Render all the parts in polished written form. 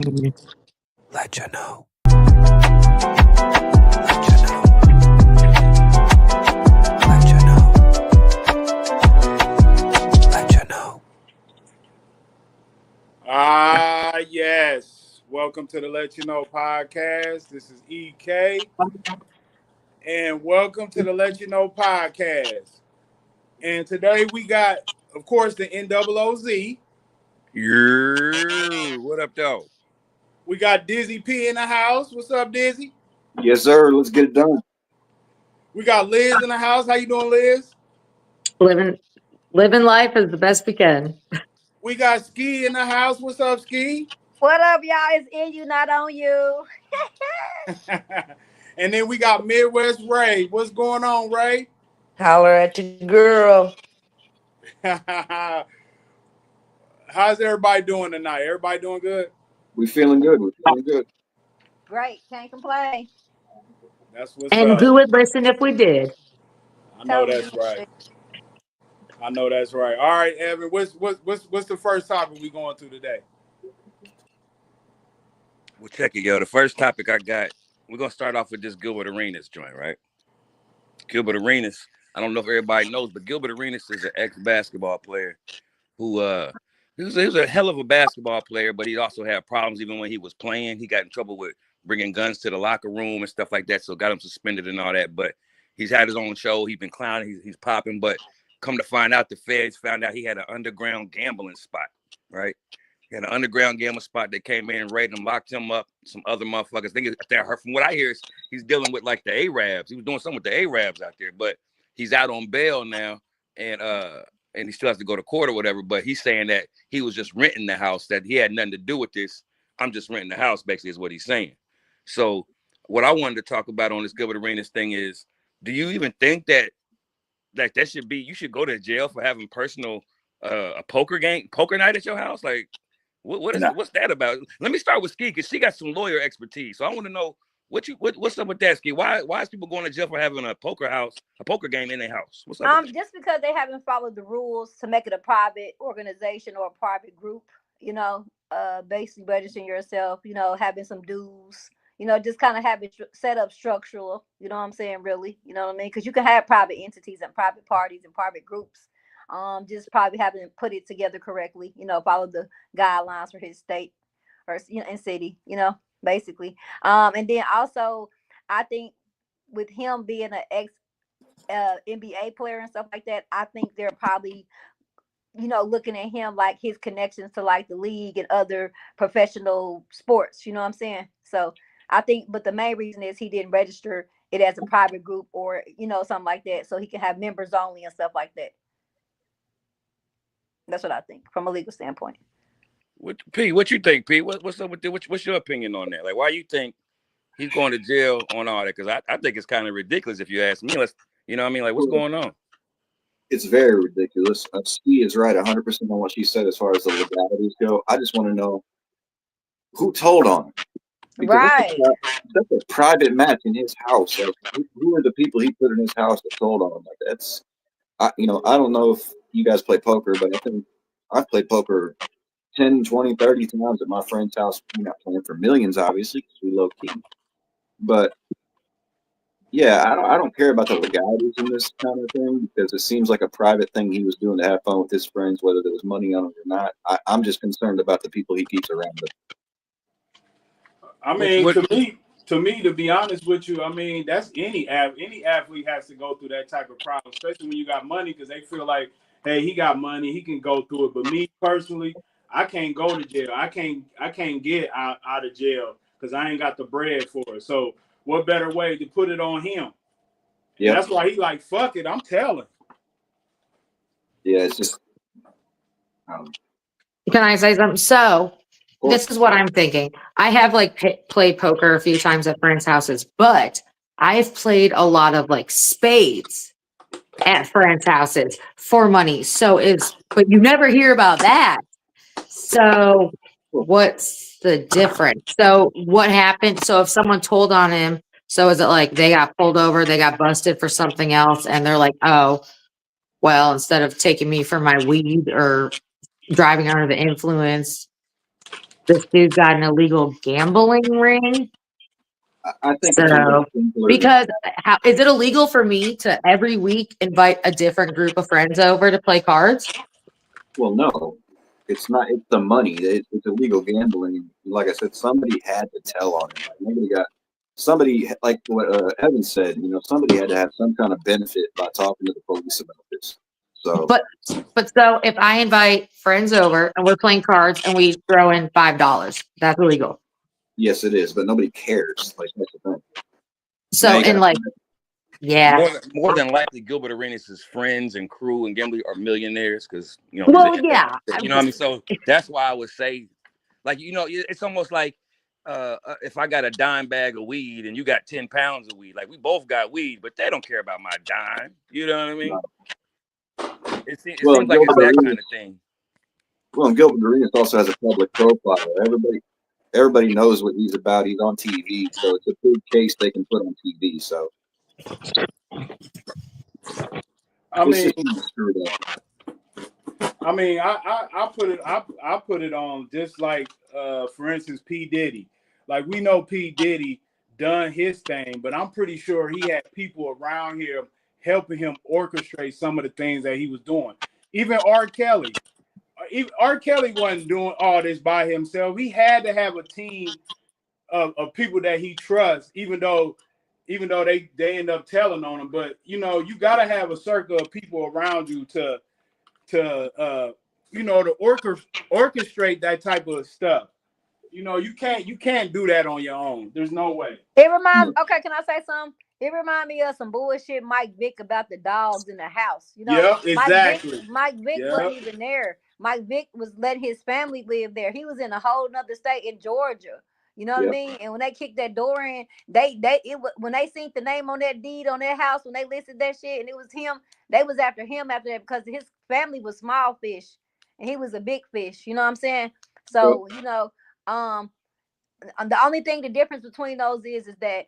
Letchaknow. Letchaknow. Letchaknow. Letchaknow. Yes. Welcome to the Let You Know podcast. This is EK. And welcome to the Let You Know podcast. And today we got, of course, the NOOZ. What up, though? We got Dizzy P in the house. What's up, Dizzy? Yes, sir. Let's get it done. We got Liz in the house. How you doing, Liz? Living life as the best we can. We got Ski in the house. What's up, Ski? What up, y'all? It's in you, not on you. And then we got Midwest Ray. What's going on, Ray? Holler at your girl. How's everybody doing tonight? Everybody doing good? We feeling good. We're feeling good. Great, can't complain. That's what's And up. who would listen if we did? I know that's right. I know that's right. All right, Evan. What's the first topic we going to today? Well, check it, yo. The first topic I got, we're going to start off with this Gilbert Arenas joint, right? Gilbert Arenas, I don't know if everybody knows, but Gilbert Arenas is an ex-basketball player who he was a hell of a basketball player, but he also had problems even when he was playing. He got in trouble with bringing guns to the locker room and stuff like that, so got him suspended and all that. But he's had his own show. He's been clowning. He's popping. But come to find out, the feds found out he had an underground gambling spot, right? He had an underground gambling spot. They came in and raided him, locked him up. Some other motherfuckers. From what I hear, he's dealing with like the Arabs. He was doing something with the Arabs out there, but he's out on bail now, and he still has to go to court or whatever. But he's saying that he was just renting the house, that he had nothing to do with this. I'm just renting the house, basically, is what he's saying. So what I wanted to talk about on this Gilbert Arenas thing is, do you even think that should be, you should go to jail for having personal a poker night at your house? Like, what's that about? Let me start with Ski, because she got some lawyer expertise. So I want to know what's up with that, Ski? Why is people going to jail for having a poker game in their house? What's up? Just because they haven't followed the rules to make it a private organization or a private group, basically registering yourself, having some dues, just kind of having set up structural, you know what I'm saying, really, you know what I mean? Because you can have private entities and private parties and private groups. Just probably having to put it together correctly, follow the guidelines for his state or and city, basically. And then also, I think with him being an ex NBA player and stuff like that, I think they're probably, looking at him like his connections to like the league and other professional sports, you know what I'm saying? So I think, but the main reason is he didn't register it as a private group or, something like that. So he can have members only and stuff like that. That's what I think from a legal standpoint. What you think, P? What's up with what's your opinion on that? Like, why you think he's going to jail on all that? Because I think it's kind of ridiculous if you ask me. You know what I mean? Like, what's going on? It's very ridiculous. Ski is right 100% on what she said as far as the legalities go. I just want to know who told on him. Because right. That's a private match in his house. Like, who are the people he put in his house that told on him? Like, that's, I don't know if you guys play poker, but I think I've played poker 10, 20, 30 times at my friend's house. We're not playing for millions, obviously, because we low key. But yeah, I don't care about the legalities in this kind of thing, because it seems like a private thing he was doing to have fun with his friends, whether there was money on it or not. I'm just concerned about the people he keeps around him. I mean, to me, to be honest with you, I mean, that's any athlete has to go through that type of problem, especially when you got money, because they feel like, hey, he got money, he can go through it. But me personally, I can't go to jail. I can't get out of jail because I ain't got the bread for it. So what better way to put it on him? Yeah, that's why he like, fuck it, I'm telling. Yeah, it's just. Can I say something? So this is what I'm thinking. I have played poker a few times at friends' houses, but I've played a lot of spades at friends' houses for money. But you never hear about that. So what's the difference? So what happened? So if someone told on him, so is it like they got pulled over, they got busted for something else, and they're like, oh, well, instead of taking me for my weed or driving under the influence, this dude got an illegal gambling ring. I think it's a So, little simpler. because how is it illegal for me to every week invite a different group of friends over to play cards? Well, no, it's not. It's the money. It's illegal gambling. Like I said, somebody had to tell on him. Like nobody got. Somebody, like what Evan said, somebody had to have some kind of benefit by talking to the police about this. So, But so if I invite friends over and we're playing cards and we throw in $5, that's illegal. yes, it is, but nobody cares. Like that's the thing. So Man, in like, yeah. more than likely, Gilbert Arenas' friends and crew and gambling are millionaires because Well, yeah. you know what I mean. So that's why I would say, like, it's almost like if I got a dime bag of weed and you got 10 pounds of weed, like we both got weed, but they don't care about my dime. You know what I mean? It seems like it's that kind of thing. Well, and Gilbert Arenas also has a public profile. Everybody knows what he's about. He's on TV, so it's a big case they can put on TV. So, I mean, I put it on just like for instance P. Diddy. Like we know P. Diddy done his thing, but I'm pretty sure he had people around here helping him orchestrate some of the things that he was doing. Even R. Kelly. R. Kelly wasn't doing all this by himself. He had to have a team of people that he trusts, even though they end up telling on him. But you gotta have a circle of people around you to orchestrate that type of stuff. You can't do that on your own. There's no way. It reminds. Okay, can I say something? It reminds me of some bullshit Mike Vick about the dogs in the house. Yeah, exactly. Mike Vick wasn't even there. Mike Vick was letting his family live there. He was in a whole nother state in Georgia. You know what I mean? And when they kicked that door in, when they seen the name on that deed on their house, when they listed that shit, and it was him, they was after him after that because his family was small fish and he was a big fish. You know what I'm saying? So the only thing, the difference between those is that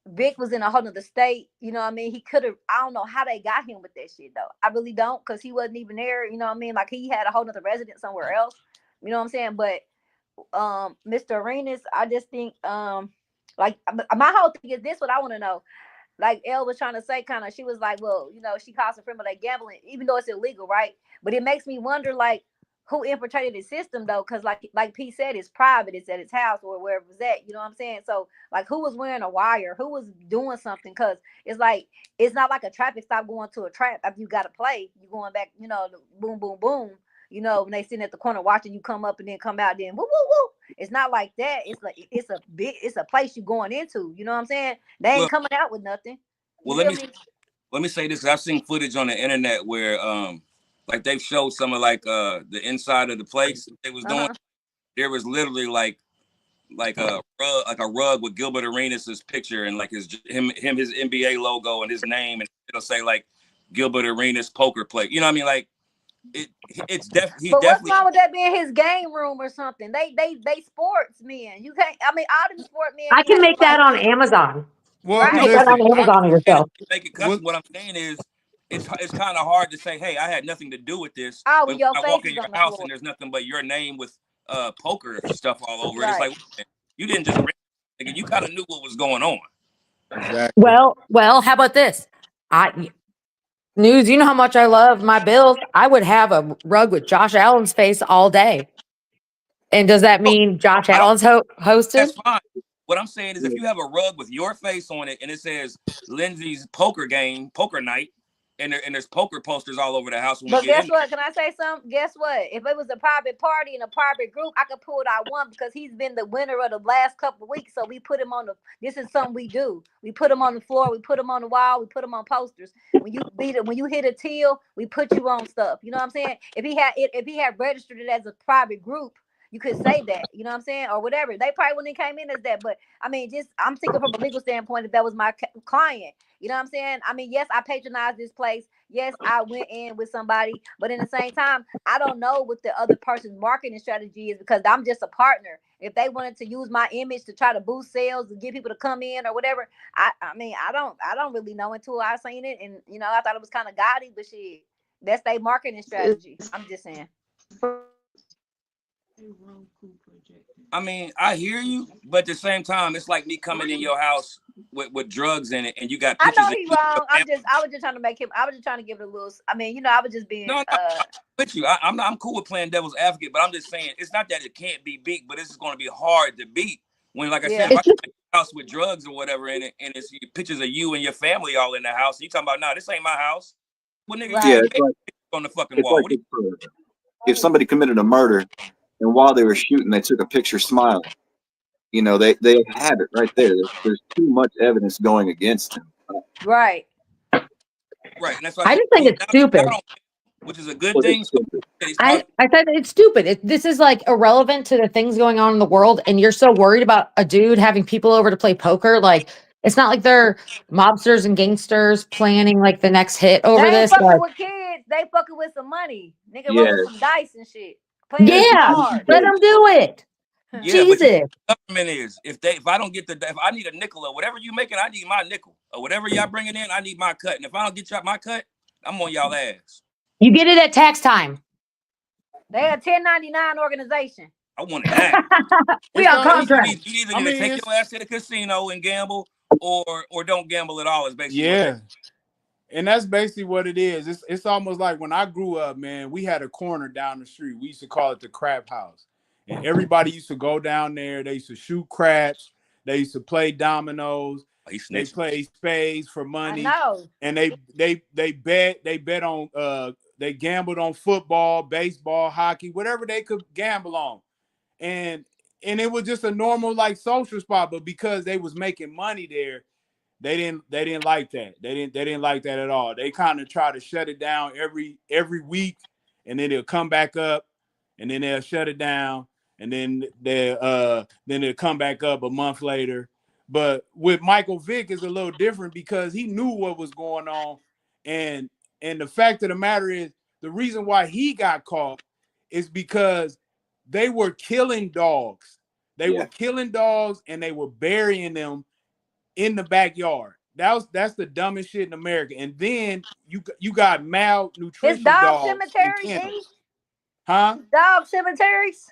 Vic was in a whole nother state. You know what I mean? He could have, I don't know how they got him with that shit though. I really don't, because he wasn't even there. You know what I mean? Like he had a whole nother residence somewhere else. You know what I'm saying? But Mr. Arenas, I just think like my whole thing is this, what I want to know. Like Elle was trying to say, kind of, she was like, well, she calls her friend, but like gambling, even though it's illegal, right? But it makes me wonder, like, who infiltrated the system though? Because like P said, it's private, it's at his house or wherever it's at. You know what I'm saying? So like, who was wearing a wire? Who was doing something? Because it's like, it's not like a traffic stop going to a trap after you got to play. You going back, boom, boom, boom. When they sitting at the corner watching you come up and then come out, then woo, woo, woo. It's not like that. It's like it's a place you going into. You know what I'm saying? They ain't coming out with nothing. Well, let me say this. I've seen footage on the internet where like they've showed some of like the inside of the place they was doing. There was literally like a rug with Gilbert Arenas' picture and like his NBA logo and his name, and it'll say like Gilbert Arenas poker play. You know what I mean? Like it's definitely. But what's wrong with that being his game room or something? They sports men. You can't. I mean, all them sport men. I can make that on Amazon. Well, Right. Make that on Amazon yourself. Make it custom. What I'm saying is, it's kind of hard to say, hey, I had nothing to do with this. Oh, but your I face walk in is your on the house floor. and there's nothing but your name with poker stuff all over Right. it. It's like, you didn't just you kind of knew what was going on. Exactly. Well, how about this? News, you know how much I love my Bills. I would have a rug with Josh Allen's face all day. And does that mean Josh Allen's hosted? That's fine. What I'm saying is, if you have a rug with your face on it and it says Lindsay's poker night, and there's poker posters all over the house. But guess what? Can I say something? Guess what? If it was a private party and a private group, I could pull it out one because he's been the winner of the last couple of weeks. So we put him on this is something we do. We put him on the floor. We put him on the wall. We put him on posters. When you hit a teal, we put you on stuff. You know what I'm saying? If he had registered it as a private group, you could say that, you know what I'm saying, or whatever. They probably wouldn't have came in as that, but I mean, I'm thinking from a legal standpoint, if that was my client, you know what I'm saying? I mean, yes, I patronized this place. Yes, I went in with somebody, but in the same time, I don't know what the other person's marketing strategy is because I'm just a partner. If they wanted to use my image to try to boost sales and get people to come in or whatever, I mean, I don't really know until I seen it, and I thought it was kind of gaudy, but shit, that's their marketing strategy. I'm just saying. I mean, I hear you, but at the same time, it's like me coming in your house with drugs in it, and you got I pictures know of he you and your wrong. family. I was just trying to make him. I was just trying to give it a little. I mean, you know, I was just being. No, with you. I'm cool with playing devil's advocate, but I'm just saying it's not that it can't be beat, but it's going to be hard to beat. When, like I said, Yeah. if I come in your house with drugs or whatever in it, and it's pictures of you and your family all in the house, and you talking about, nah, this ain't my house. What nigga Yeah, you Right. make on the fucking it's wall? like What do if somebody committed a murder and while they were shooting, they took a picture smiling. You know, they have it right there. There's too much evidence going against them. Right. right? And that's why I I said just think he's it's stupid. not, which is a good But thing. it's So stupid. he's I, probably I said it's stupid. This is like irrelevant to the things going on in the world. And you're so worried about a dude having people over to play poker. Like, it's not like they're mobsters and gangsters planning like the next hit They over ain't this. fucking Like, with kids. They fucking with some money. Nigga Yeah, rolling some dice and shit. Playing that's some yeah, just cards. let them do it. yeah, but you know Jesus. what the government is. If I don't get if I need a nickel or whatever you making, I need my nickel or whatever y'all bringing in, I need my cut. And if I don't get y'all my cut, I'm on y'all ass. You get it at tax time. They a 1099 organization. I want it now. We It's on not. It's. contract. You either I need to mean, take it's. your ass to the casino and gamble, or don't gamble at all. Is basically what they. Yeah. And that's basically what it is. It's almost like when I grew up, man, we had a corner down the street. We used to call it the crap house. And everybody used to go down there. They used to shoot craps. They used to play dominoes. Oh, he's They snitching. played spades for I money. know. And they bet on they gambled on football, baseball, hockey, whatever they could gamble on. And it was just a normal like social spot, but because they was making money there, they didn't like that. They didn't like that at all. They kind of try to shut it down every week, and then they'll come back up, and then they'll shut it down, and then they'll come back up a month later. But with Michael Vick is a little different because he knew what was going on, and the fact of the matter is the reason why he got caught is because they were killing dogs. They yeah, were killing dogs and they were burying them in the backyard. That's the dumbest shit in America. And then you got His malnutrition dog dogs in cemeteries, E? kennels, huh? Dog cemeteries?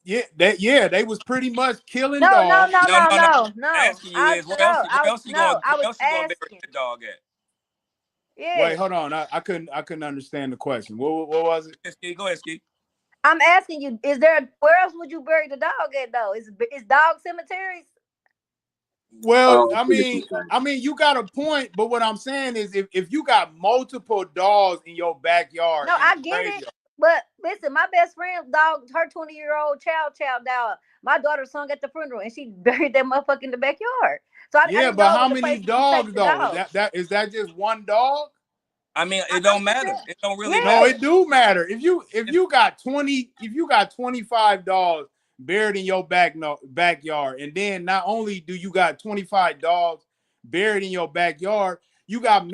Yeah, they was pretty much killing No, no, dogs. no, No, no, no, no. no, no. Asking you is where else? Where else you going? I Where was else you going to bury asking. the dog at? Yeah. Wait, hold on. I couldn't understand the question. What was it? Ski, go ahead, Ski. I'm asking you, where else would you bury the dog at though? Is dog cemeteries? Well, I see what you're saying. you got a point, but what I'm saying is if you got multiple dogs in your backyard No, in a I get it. graveyard. But listen, my best friend dog, her 20-year-old child dog. My daughter sung at the funeral and she buried that motherfucker in the backyard. So I Yeah, didn't but know it how was a many place where you take dogs the though? dog. Is that just one dog? I mean, it I'm don't just matter. saying. It don't really No, matter. Yeah. it do matter. If you got 25 dogs buried in your backyard, and then not only do you got 25 dogs buried in your backyard, you got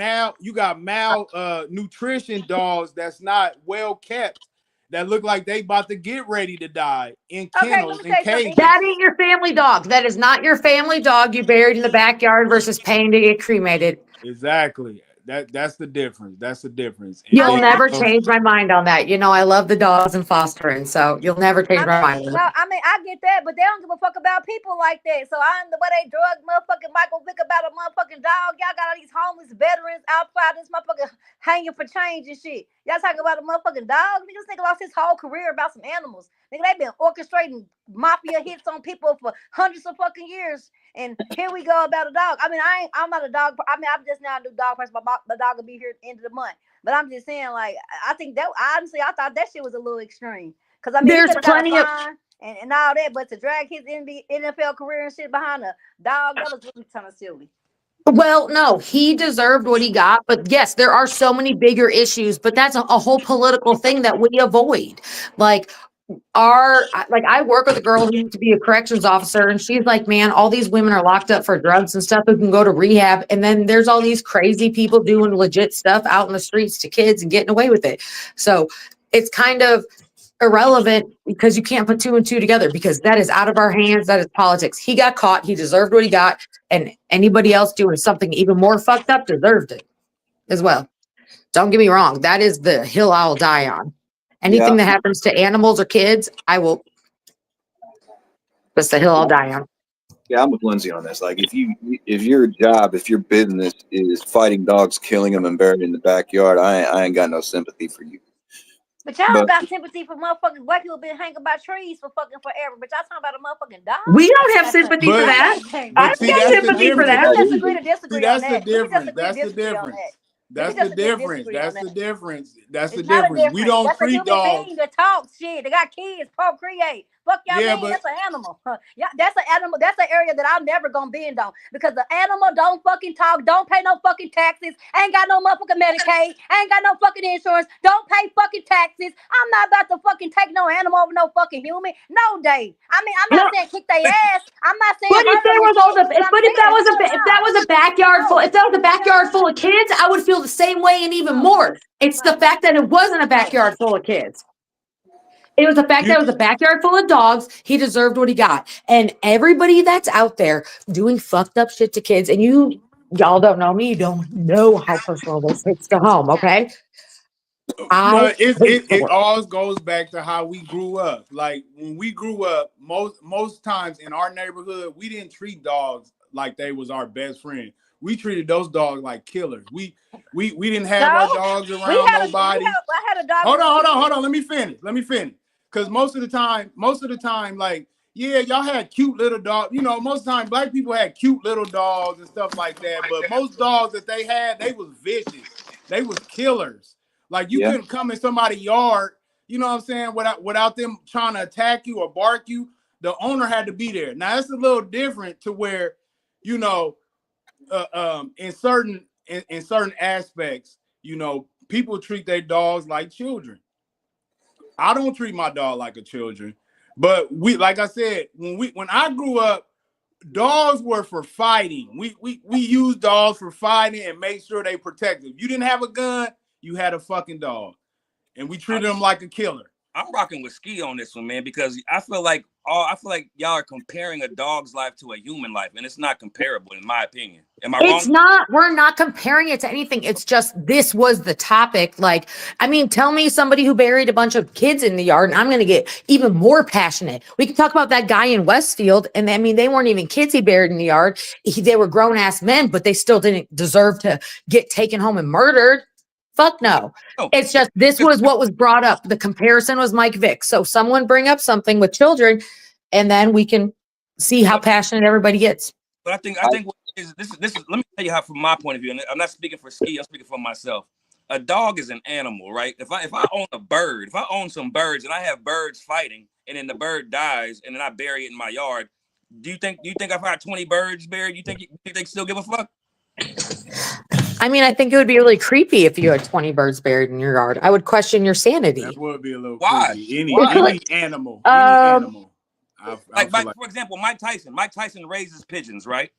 nutrition dogs that's not well kept, that look like they about to get ready to die in Okay, let kennels me and say something. That cages. ain't your family dog. That is not your family dog you buried in the backyard versus paying to get cremated. Exactly. That's the difference. That's the difference. I You'll mean, never change my mind on that. You know, I love the dogs and fostering, so you'll never change my mind on that. I get that, but they don't give a fuck about people like that. So I'm the way they drug motherfucking Michael Vick about a motherfucking dog. Y'all got all these homeless veterans outside this motherfucker hanging for change and shit. Y'all talking about a motherfucking dog? Niggas nigga lost his whole career about some animals. Nigga, they been orchestrating mafia hits on people for hundreds of fucking years. And here we go about a dog. I mean, I'm not a dog. I mean, I'm just now a new dog person. My dog will be here at the end of the month. But I'm just saying, like, I think that honestly, I thought that shit was a little extreme. Because I mean, he There's could have got a plenty of fine and all that, but to drag his NFL career and shit behind a dog, that was really kind of silly. well, no, he deserved what he got, but yes, there are so many bigger issues, but that's a whole political thing that we avoid. Like I work with a girl who used to be a corrections officer, and she's like, man, all these women are locked up for drugs and stuff who can go to rehab, and then there's all these crazy people doing legit stuff out in the streets to kids and getting away with it. So it's kind of irrelevant because you can't put two and two together because that is out of our hands. That is politics. He got caught. He deserved what he got. And anybody else doing something even more fucked up deserved it as well. Don't get me wrong. That is the hill I'll die on. Anything that happens to animals or kids, I will. That's the hill I'll die on. Yeah, I'm with Lindsay on this. Like, if your job, if your business is fighting dogs, killing them, and burying in the backyard, I ain't got no sympathy for you. But y'all got sympathy for motherfucking white people been hanging by trees for fucking forever. But y'all talking about a motherfucking dog? We don't have sympathy for that. But see, I've got that's the sympathy for difference. that. We disagree to disagree See, that's on the that. difference. That's the difference. That's the difference. That's the difference. That's the difference. We don't That's treat a human dogs. being that talks shit. They got kids, procreate. Fuck y'all Yeah, mean? but That's an animal. Yeah, that's an animal. That's an area that I'm never gonna bend on because the animal don't fucking talk, don't pay no fucking taxes, ain't got no motherfucking Medicaid, ain't got no fucking insurance, don't pay fucking taxes. I'm not about to fucking take no animal over no fucking human. No day. I mean, I'm not saying kick their ass. I'm not saying But if hurt there them was and all shit, the, but if, I'm but if that saying, was hell if that no. was a backyard full, if that was a backyard full of kids, I would feel the same way and even more. It's the fact that it wasn't a backyard full of kids. It was the fact that it was a backyard full of dogs. He deserved what he got. And everybody that's out there doing fucked up shit to kids, and y'all don't know me, you don't know how personal this hits to home, okay? But hate the it word. always goes back to how we grew up. Like when we grew up, most times in our neighborhood, we didn't treat dogs like they was our best friend. We treated those dogs like killers. We didn't have our dogs around nobody. I had a dog. Hold on. Let me finish. Because most of the time, like, yeah, y'all had cute little dogs. You know, most of the time, black people had cute little dogs and stuff like that. But most dogs that they had, they was vicious. They was killers. Like, you couldn't come in somebody's yard, you know what I'm saying, without them trying to attack you or bark you. The owner had to be there. Now, it's a little different to where, you know, in certain aspects, you know, people treat their dogs like children. I don't treat my dog like a children, but like I said, when I grew up, dogs were for fighting. We used dogs for fighting and make sure they protected. If you didn't have a gun, you had a fucking dog, and we treated them like a killer. I'm rocking with Ski on this one, man, because I feel like y'all are comparing a dog's life to a human life, and it's not comparable, in my opinion. Am I wrong? It's not. We're not comparing it to anything. It's just this was the topic. Like, I mean, tell me somebody who buried a bunch of kids in the yard, and I'm going to get even more passionate. We can talk about that guy in Westfield, and I mean, they weren't even kids he buried in the yard. They were grown ass men, but they still didn't deserve to get taken home and murdered. Fuck no. It's just this was what was brought up. The comparison was Mike Vick. So someone bring up something with children, and then we can see how passionate everybody gets. But I think what this is. Let me tell you how, from my point of view, and I'm not speaking for Ski. I'm speaking for myself. A dog is an animal, right? If I own a bird, if I own some birds and I have birds fighting, and then the bird dies, and then I bury it in my yard, do you think if I had 20 birds buried, you think they still give a fuck? I mean, I think it would be really creepy if you had 20 birds buried in your yard. I would question your sanity. That would be a little creepy. Any animal. Like, for example, Mike Tyson raises pigeons, right?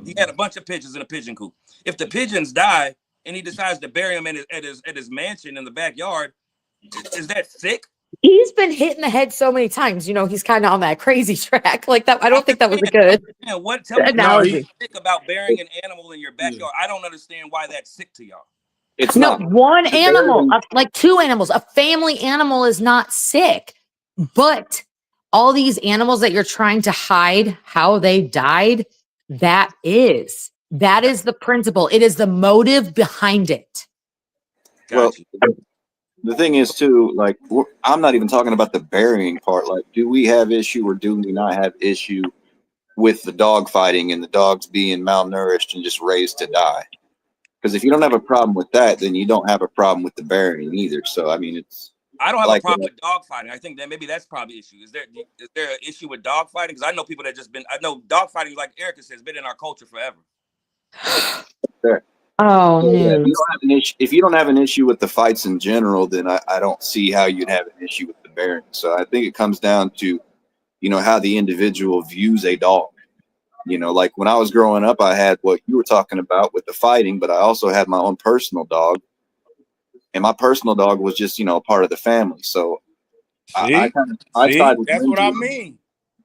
He had a bunch of pigeons in a pigeon coop. If the pigeons die and he decides to bury them at his mansion in the backyard, is that sick? He's been hit in the head so many times. You know, he's kind of on that crazy track like that. I don't think that was a good analogy. What's sick about burying an animal in your backyard? I don't understand why that's sick to y'all. It's no, not. One animal, like two animals. A family animal is not sick, but all these animals that you're trying to hide how they died, that is the principle. It is the motive behind it. Well, the thing is too, like, I'm not even talking about the burying part. Like, do we have issue or do we not have issue with the dog fighting and the dogs being malnourished and just raised to die? Because if you don't have a problem with that, then you don't have a problem with the burying either. So I mean, I don't have a problem with dog fighting. I think that maybe that's probably an issue. Is there an issue with dog fighting? Because I know people that I know dog fighting, like Erica says, been in our culture forever. There. Oh, so, yeah, if you don't have an issue with the fights in general, then I don't see how you'd have an issue with the burying. So I think it comes down to, you know, how the individual views a dog. You know, like when I was growing up, I had what you were talking about with the fighting, but I also had my own personal dog. And my personal dog was just, you know, a part of the family. So I side with that's what I mean.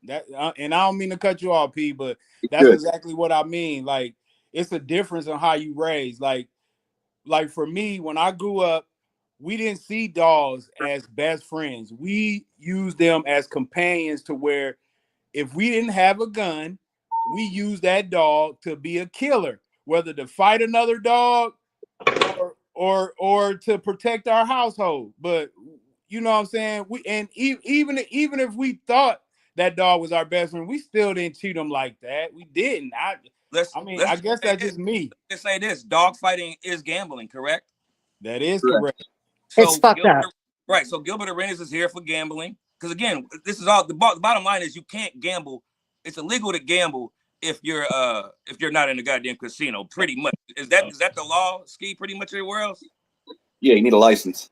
And I don't mean to cut you off, P, but that's exactly what I mean. Like, it's a difference on how you raise. Like for me, when I grew up, we didn't see dogs as best friends. We used them as companions to where if we didn't have a gun, we used that dog to be a killer, whether to fight another dog or to protect our household. But you know what I'm saying? Even if we thought that dog was our best friend, we still didn't treat him like that. We didn't. I guess that's just me. Let's say this: dog fighting is gambling, correct? That is correct. It's So fucked up. right. So Gilbert Arenas is here for gambling. Because again, this is all the bottom line is you can't gamble. It's illegal to gamble if you're not in a goddamn casino. Pretty much. Is that the law, Ski? Pretty much everywhere else. Yeah, you need a license.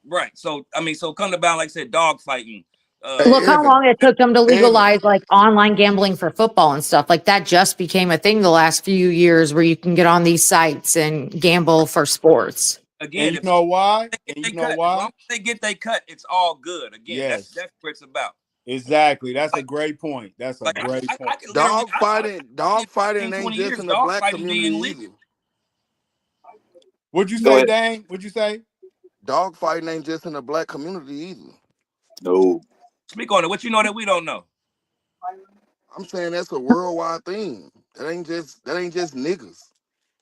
Right. So so come to bound, like I said, dog fighting. Look how long it took them to legalize like online gambling for football and stuff. Like that just became a thing the last few years where you can get on these sites and gamble for sports. Again, and you know why? As long as they get they cut, it's all good. Again, that's what it's about. Exactly. That's a great point. That's a great point. Dog fighting ain't just in the black community either. What'd you say, Dane? What'd you say? Dog fighting ain't just in the black community either. No. Speak on it. What you know that we don't know? I'm saying that's a worldwide thing. That ain't just niggas.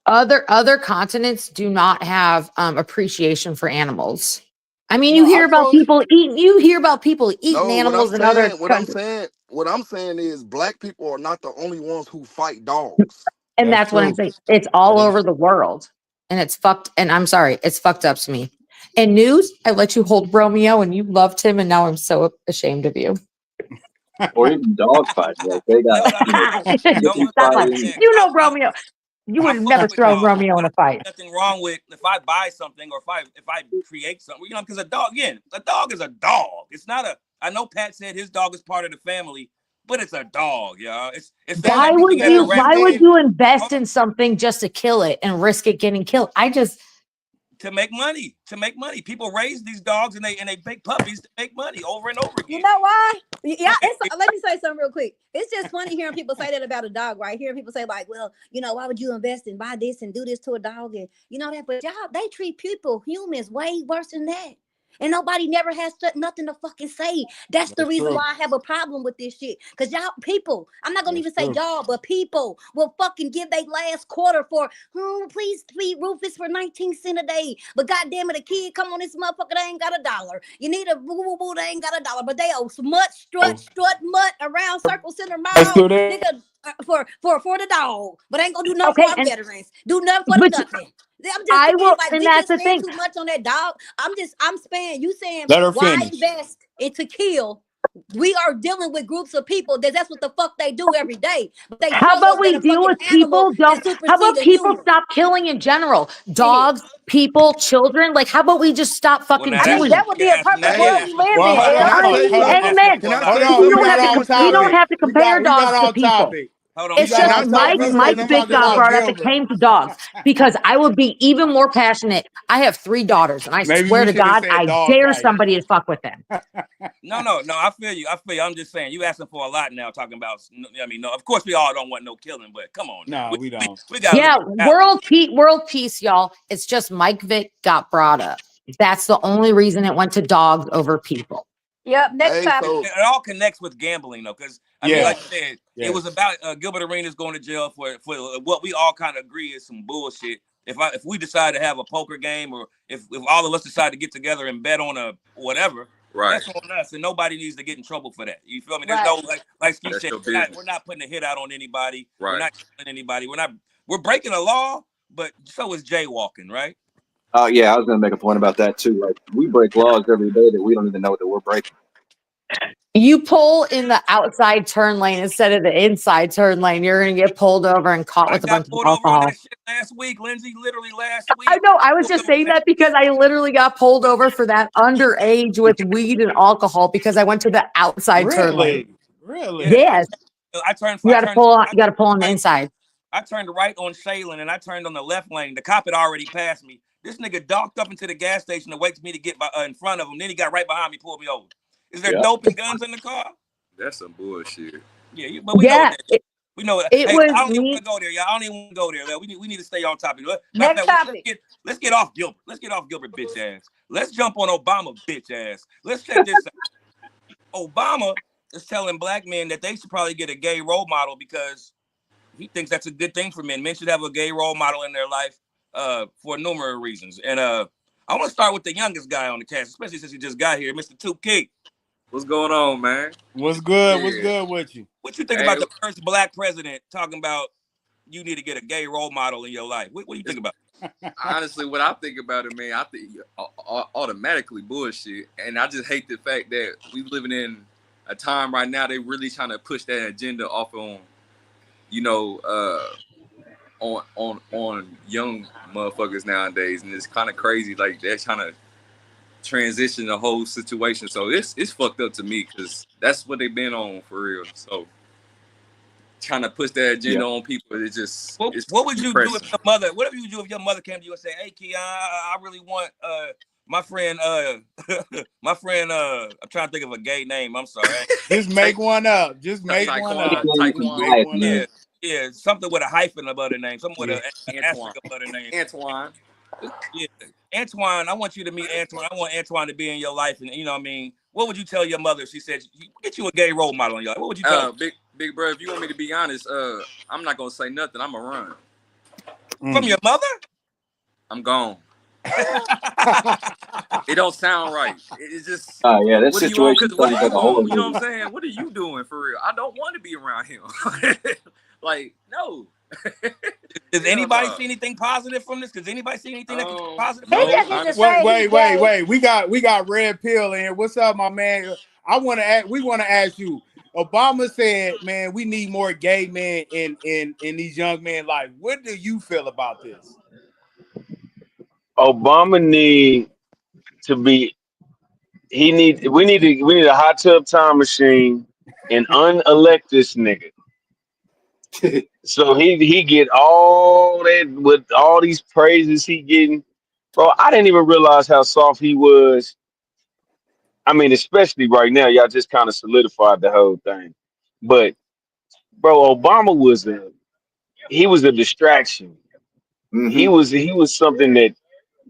Other continents do not have appreciation for animals. I mean, you hear about people eating animals in other countries. What I'm saying is black people are not the only ones who fight dogs. And that's what I'm saying. It's all over the world. And it's fucked. And I'm sorry, it's fucked up to me. In news, I let you hold Romeo and you loved him, and now I'm so ashamed of you. Or even dog fights. Like they got you know Romeo. You would have never thrown Romeo in a fight. Nothing wrong with if I buy something or if I create something, because a dog is a dog. It's not a. I know Pat said his dog is part of the family, but it's a dog, y'all. It's why would you invest in something just to kill it and risk it getting killed? To make money. People raise these dogs and they make puppies to make money over and over again. You know why? Yeah, let me say something real quick. It's just funny hearing people say that about a dog, right? Hearing people say like, well, why would you invest and buy this and do this to a dog and that? But y'all, they treat humans way worse than that. And nobody never has nothing to fucking say. That's the reason why I have a problem with this shit. Because y'all people, I'm not going to even say y'all, but people will fucking give their last quarter for, please feed Rufus for 19 cents a day. But goddamn it, a kid come on this motherfucker, they ain't got $1. You need a boo-boo-boo, they ain't got $1. But they owe smut, strut mutt around Circle Center Mall, nigga, for the dog. But ain't going to do nothing for our veterans. Do nothing for the nothing. We just spend too much on that dog. I'm saying, why invest into kill? We are dealing with groups of people that's what the fuck they do every day. But how about we deal with people? How about people stop killing in general? Dogs, people, children. Like, how about we just stop fucking doing that? Would be a perfect world we live in. Amen. We don't have to compare dogs to people. It's just Mike Big Dog brought up. It came to dogs because I would be even more passionate. I have 3 daughters, and I swear to God, I dare somebody to fuck with them. No. I feel you. I'm just saying, you asking for a lot now. Talking about, no. Of course, we all don't want no killing, but come on. No, we don't. We got world peace, y'all. It's just Mike Vick got brought up. That's the only reason it went to dogs over people. Yep. Next time. It all connects with gambling, though, because like you said, it was about Gilbert Arenas going to jail for what we all kind of agree is some bullshit. If we decide to have a poker game, or if all of us decide to get together and bet on a whatever, that's on us, and nobody needs to get in trouble for that. You feel me? There's no like Steve said, we're not putting a hit out on anybody. Right. We're not killing anybody. We're breaking a law, but so is jaywalking, right? Yeah, I was going to make a point about that too. Like, we break laws every day that we don't even know that we're breaking. You pull in the outside turn lane instead of the inside turn lane, you're going to get pulled over and caught with a bunch of alcohol. That shit last week, Lindsay. Literally last week. I know. I was just saying that because I literally got pulled over for that underage with weed and alcohol because I went to the outside turn lane. Really? Yes. You got to pull on the inside. I turned right on Shaylin and I turned on the left lane. The cop had already passed me. This nigga docked up into the gas station to wait for me to get in front of him. Then he got right behind me, pulled me over. Is there dope and guns in the car? That's some bullshit. Yeah, but we know that. We know it. It Hey, was I don't even me. want to go there, y'all. I don't even want to go there. We need to stay on topic. Next topic. Let's get off Gilbert. Let's get off Gilbert, bitch ass. Let's jump on Obama, bitch ass. Let's check this out. Obama is telling black men that they should probably get a gay role model because he thinks that's a good thing for men. Men should have a gay role model in their life for numerous reasons. And I want to start with the youngest guy on the cast, especially since he just got here, Mr. 2K. What's going on, man? What's good? Yeah. What's good with you? What you think about the first black president talking about you need to get a gay role model in your life? What do you think about? Honestly, what I think about it, man, I think automatically bullshit. And I just hate the fact that we living in a time right now, they really trying to push that agenda off on, you know, on young motherfuckers nowadays. And it's kind of crazy. Like, they're trying to transition the whole situation. So it's fucked up to me because that's what they've been on for real. So trying to push that agenda on people, it just what would you do if your mother? What would you do if your mother came to you and said, "Hey, Keon, I really want my friend I'm trying to think of a gay name. I'm sorry. Just make one up. Just make one up. Yeah, something with a hyphen above the name. Something with an asterisk above the name. Antoine. Yeah, Antoine. I want you to meet Antoine. I want Antoine to be in your life, and you know what I mean. What would you tell your mother if she said, "Get you a gay role model in your life"? What would you tell her? Big bro, if you want me to be honest, I'm not gonna say nothing. I'm gonna run. From your mother? I'm gone. It don't sound right. It's just that what situation. You know what I'm saying? What are you doing for real? I don't want to be around him. Like, no. Does anybody see anything positive from this? Does anybody see anything that can be positive? Wait. We got Red Pill in here. What's up, my man? We want to ask you. Obama said, man, we need more gay men in these young men's life. What do you feel about this? Obama need to be. We need a hot tub time machine and unelect this nigga. So he get all that with all these praises he getting. Bro, I didn't even realize how soft he was. I mean, especially right now, y'all just kind of solidified the whole thing. But bro, Obama was a distraction. Mm-hmm. He was something that,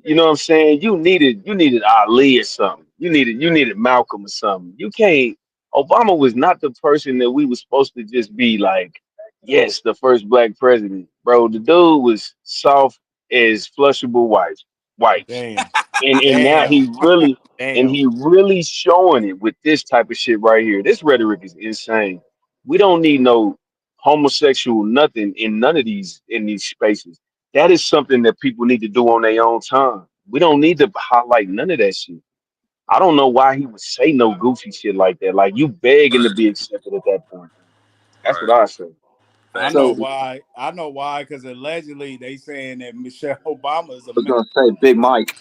you know what I'm saying? You needed Ali or something. You needed Malcolm or something. You can't. Obama was not the person that we were supposed to just be like, yes, the first black president. Bro, the dude was soft as flushable wipes. Damn. And now he really showing it with this type of shit right here. This rhetoric is insane. We don't need no homosexual nothing in none of these spaces. That is something that people need to do on their own time. We don't need to highlight none of that shit. I don't know why he would say no goofy shit like that. Like, you begging to be accepted at that point. That's what I say. I know why. Because allegedly they saying that Michelle Obama is a. I was gonna say Big Mike.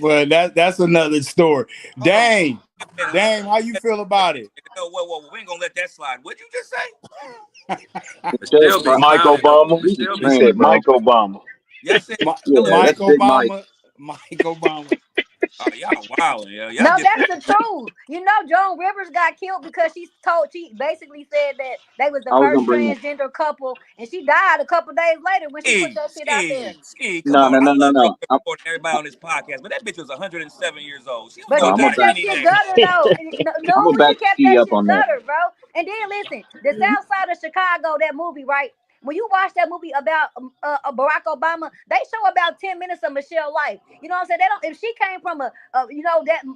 But that's another story. Dang, how you feel about it? Whoa, we ain't gonna let that slide. What'd you just say? Mike Obama. He said Mike Obama. Yes, said Mike Obama. Mike Obama. Oh, y'all wilding, yo. No, that's the truth. You know, Joan Rivers got killed because she basically said that they was the first transgender couple, and she died a couple days later when she put that shit out there. No. I'm everybody on this podcast, but that bitch was 107 years old. She was gonna kept that shit gutter though. No, she kept that shit gutter, bro. And then listen, the South Side of Chicago, that movie, right? When you watch that movie about Barack Obama, they show about 10 minutes of Michelle's life. You know what I'm saying? They don't. If she came from that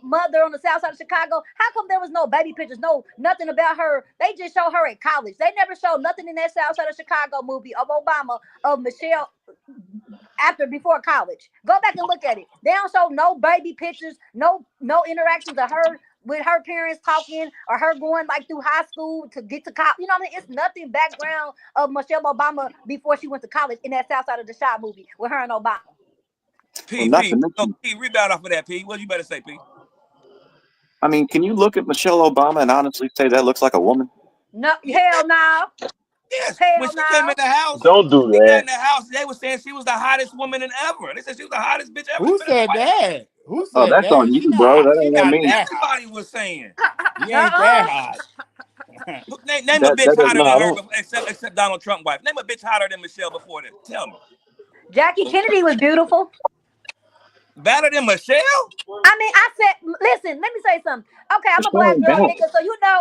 mother on the South Side of Chicago, how come there was no baby pictures, nothing about her? They just show her at college. They never showed nothing in that South Side of Chicago movie of Obama, of Michelle before college. Go back and look at it. They don't show no baby pictures, no interactions of her with her parents talking, or her going like through high school to get to college. You know what I mean? It's nothing background of Michelle Obama before she went to college in that South Side of the Shot movie with her and Obama. P, rebound off of that, P. What you better say, P? I mean, can you look at Michelle Obama and honestly say that looks like a woman? No, hell no. Yes, when she came in the house, don't do that. Got in the house, they were saying she was the hottest woman ever. They said she was the hottest bitch ever. Who said that? Who said that's that? on you, bro. That ain't on me. Everybody was saying. You ain't that hot. Name a bitch that doesn't. hotter No, than I her, don't. except Donald Trump wife. Name a bitch hotter than Michelle before this. Tell me. Jackie Kennedy was beautiful. Better than Michelle? I mean, I said, listen, let me say something. Okay, I'm a black Showing girl, balance. nigga. So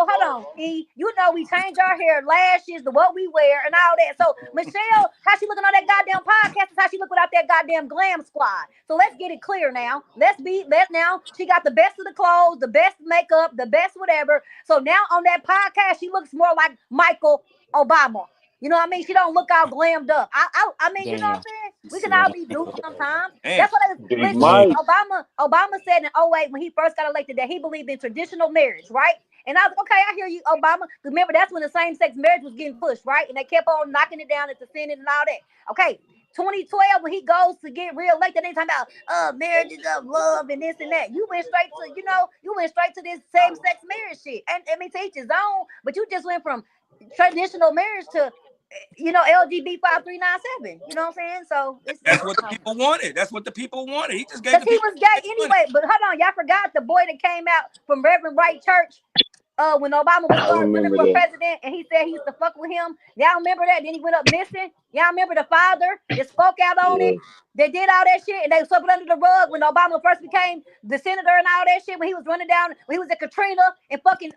hold on, E. We change our hair, lashes, the what we wear, and all that. So Michelle, how she looking on that goddamn podcast is how she look without that goddamn glam squad. So let's get it clear now. Now. She got the best of the clothes, the best makeup, the best whatever. So now on that podcast, she looks more like Michael Obama. You know what I mean? She don't look all glammed up. I mean, you know what I'm Damn. saying? We can all be duped sometimes. Damn. That's what I Big listen. Hey. Mike. Obama said in '08 when he first got elected that he believed in traditional marriage, right? And I was okay. I hear you, Obama. Remember that's when the same-sex marriage was getting pushed, right? And they kept on knocking it down at the Senate and all that. Okay. 2012 when he goes to get reelected, they talking about marriages of love and this and that. You went straight to this same-sex marriage shit. And I mean, to each his own, but you just went from traditional marriage to LGB 5397. You know what I'm saying? So That's what the people wanted. That's what the people wanted. He just gave because the he people was gay anyway. But hold on, y'all forgot the boy that came out from Reverend Wright Church when Obama was I running remember for that. president, and he said he used to fuck with him. Y'all remember that? Then he went up missing. Y'all remember the father that spoke out on Yeah. it? They did all that shit, and they swept it under the rug when Obama first became the senator and all that shit. When he was running down, when he was at Katrina in fucking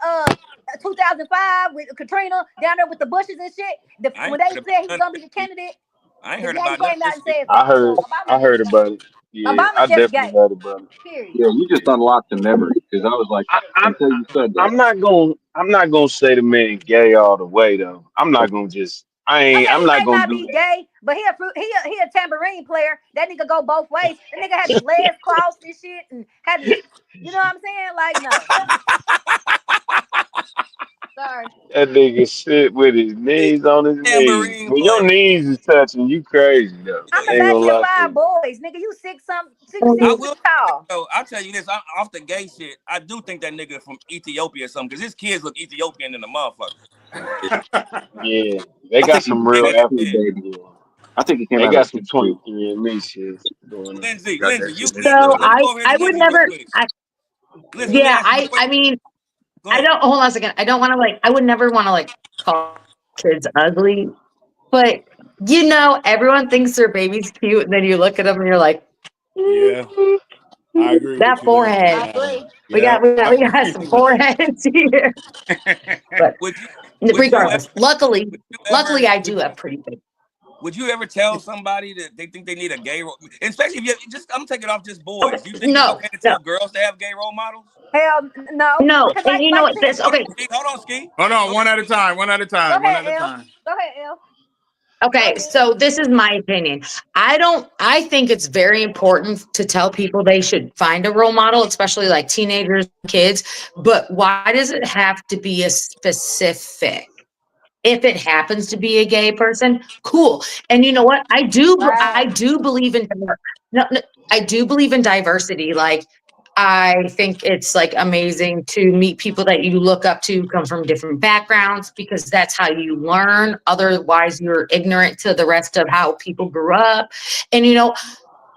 2005 with Katrina down there with the bushes and shit. I ain't When they heard about said he was none of gonna be the this. candidate, I ain't heard yeah, he about none of came out this and shit. said I something. So heard. I Obama's just heard about it. Yeah, I Obama's just definitely gay. heard about it. Period. Yeah, you just unlocked a memory because I was like, I, I'm. until you said that. I'm not gonna. I'm not gonna say the man gay all the way though. I'm not gonna just. I ain't. Okay, I'm he not may gonna not do be that. gay, but he a tambourine player. That nigga go both ways. That nigga had his legs crossed and shit, and had his, you know what I'm saying? Like, no, sorry. That nigga sit with his knees on his knees. Tambourine When your player. knees is touching, you crazy though. I'm I the ain't gonna baddest of lie to five you. boys, nigga. You I 6 will tall. though. I'll tell you this. I'm off the gay shit. I do think that nigga from Ethiopia or something, because his kids look Ethiopian in the motherfucker. Yeah, they I got think he's some Hey, real that African. a shit. baby. Yeah, I think he came they out of got a some pig too. 23andMe shit going on. Got Lindsay, that shit. So let me go over here I to would Lindsay real never. quick. I Lindsay, let me yeah. ask you a question. I mean, Go I ahead. don't. Hold on a second. I don't want to I would never want to call kids ugly, but everyone thinks their baby's cute, and then you look at them and you're like, Yeah, "Mm, I agree that with you, Lindsay, on forehead. I that one. agree. We Yeah, got we got I we got some agree. foreheads here." But would you regardless, luckily, would you luckily ever I do have pretty big. would you ever tell somebody that they think they need a gay role, especially if you just I'm taking off just Okay, boys. Do you think it's no, okay to no, tell girls to have gay role models? Hell no, no. because And you know like what? Tia This said. Hold okay. on, Ski. Hold on, Ski. Hold on, Go one ahead, at a Ski. time. One at a Go time. One ahead, at a El. time. Go ahead, El. Go Okay, ahead. so this is my opinion. I think it's very important to tell people they should find a role model, especially like teenagers, kids. But why does it have to be a specific? If it happens to be a gay person, cool. And you know what? I Right. do believe in no, I do believe in diversity. Like I think it's amazing to meet people that you look up to come from different backgrounds because that's how you learn. Otherwise, you're ignorant to the rest of how people grew up. And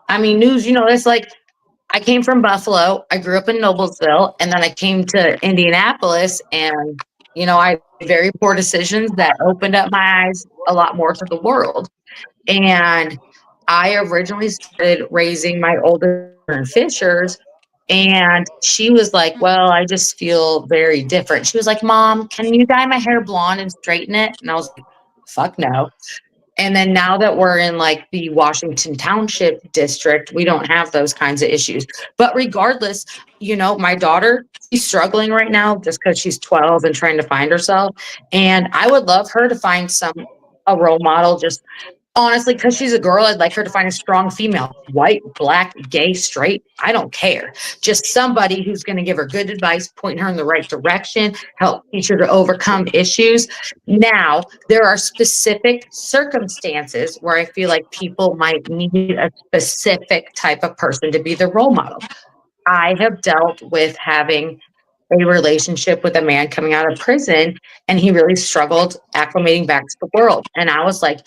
I mean, news, it's I came from Buffalo. I grew up in Noblesville, and then I came to Indianapolis, and I made very poor decisions that opened up my eyes a lot more to the world. And I originally started raising my older in Fishers, and she was like, "Well, I just feel very different." She was like, "Mom, can you dye my hair blonde and straighten it?" And I was like, "Fuck no." And then now that we're in the Washington Township district, we don't have those kinds of issues. But regardless, my daughter, she's struggling right now just because she's 12 and trying to find herself. And I would love her to find a role model just honestly, because she's a girl, I'd like her to find a strong female, white, black, gay, straight. I don't care. Just somebody who's going to give her good advice, point her in the right direction, help teach her to overcome issues. Now, there are specific circumstances where I feel like people might need a specific type of person to be the role model. I have dealt with having a relationship with a man coming out of prison, and he really struggled acclimating back to the world. And I was like,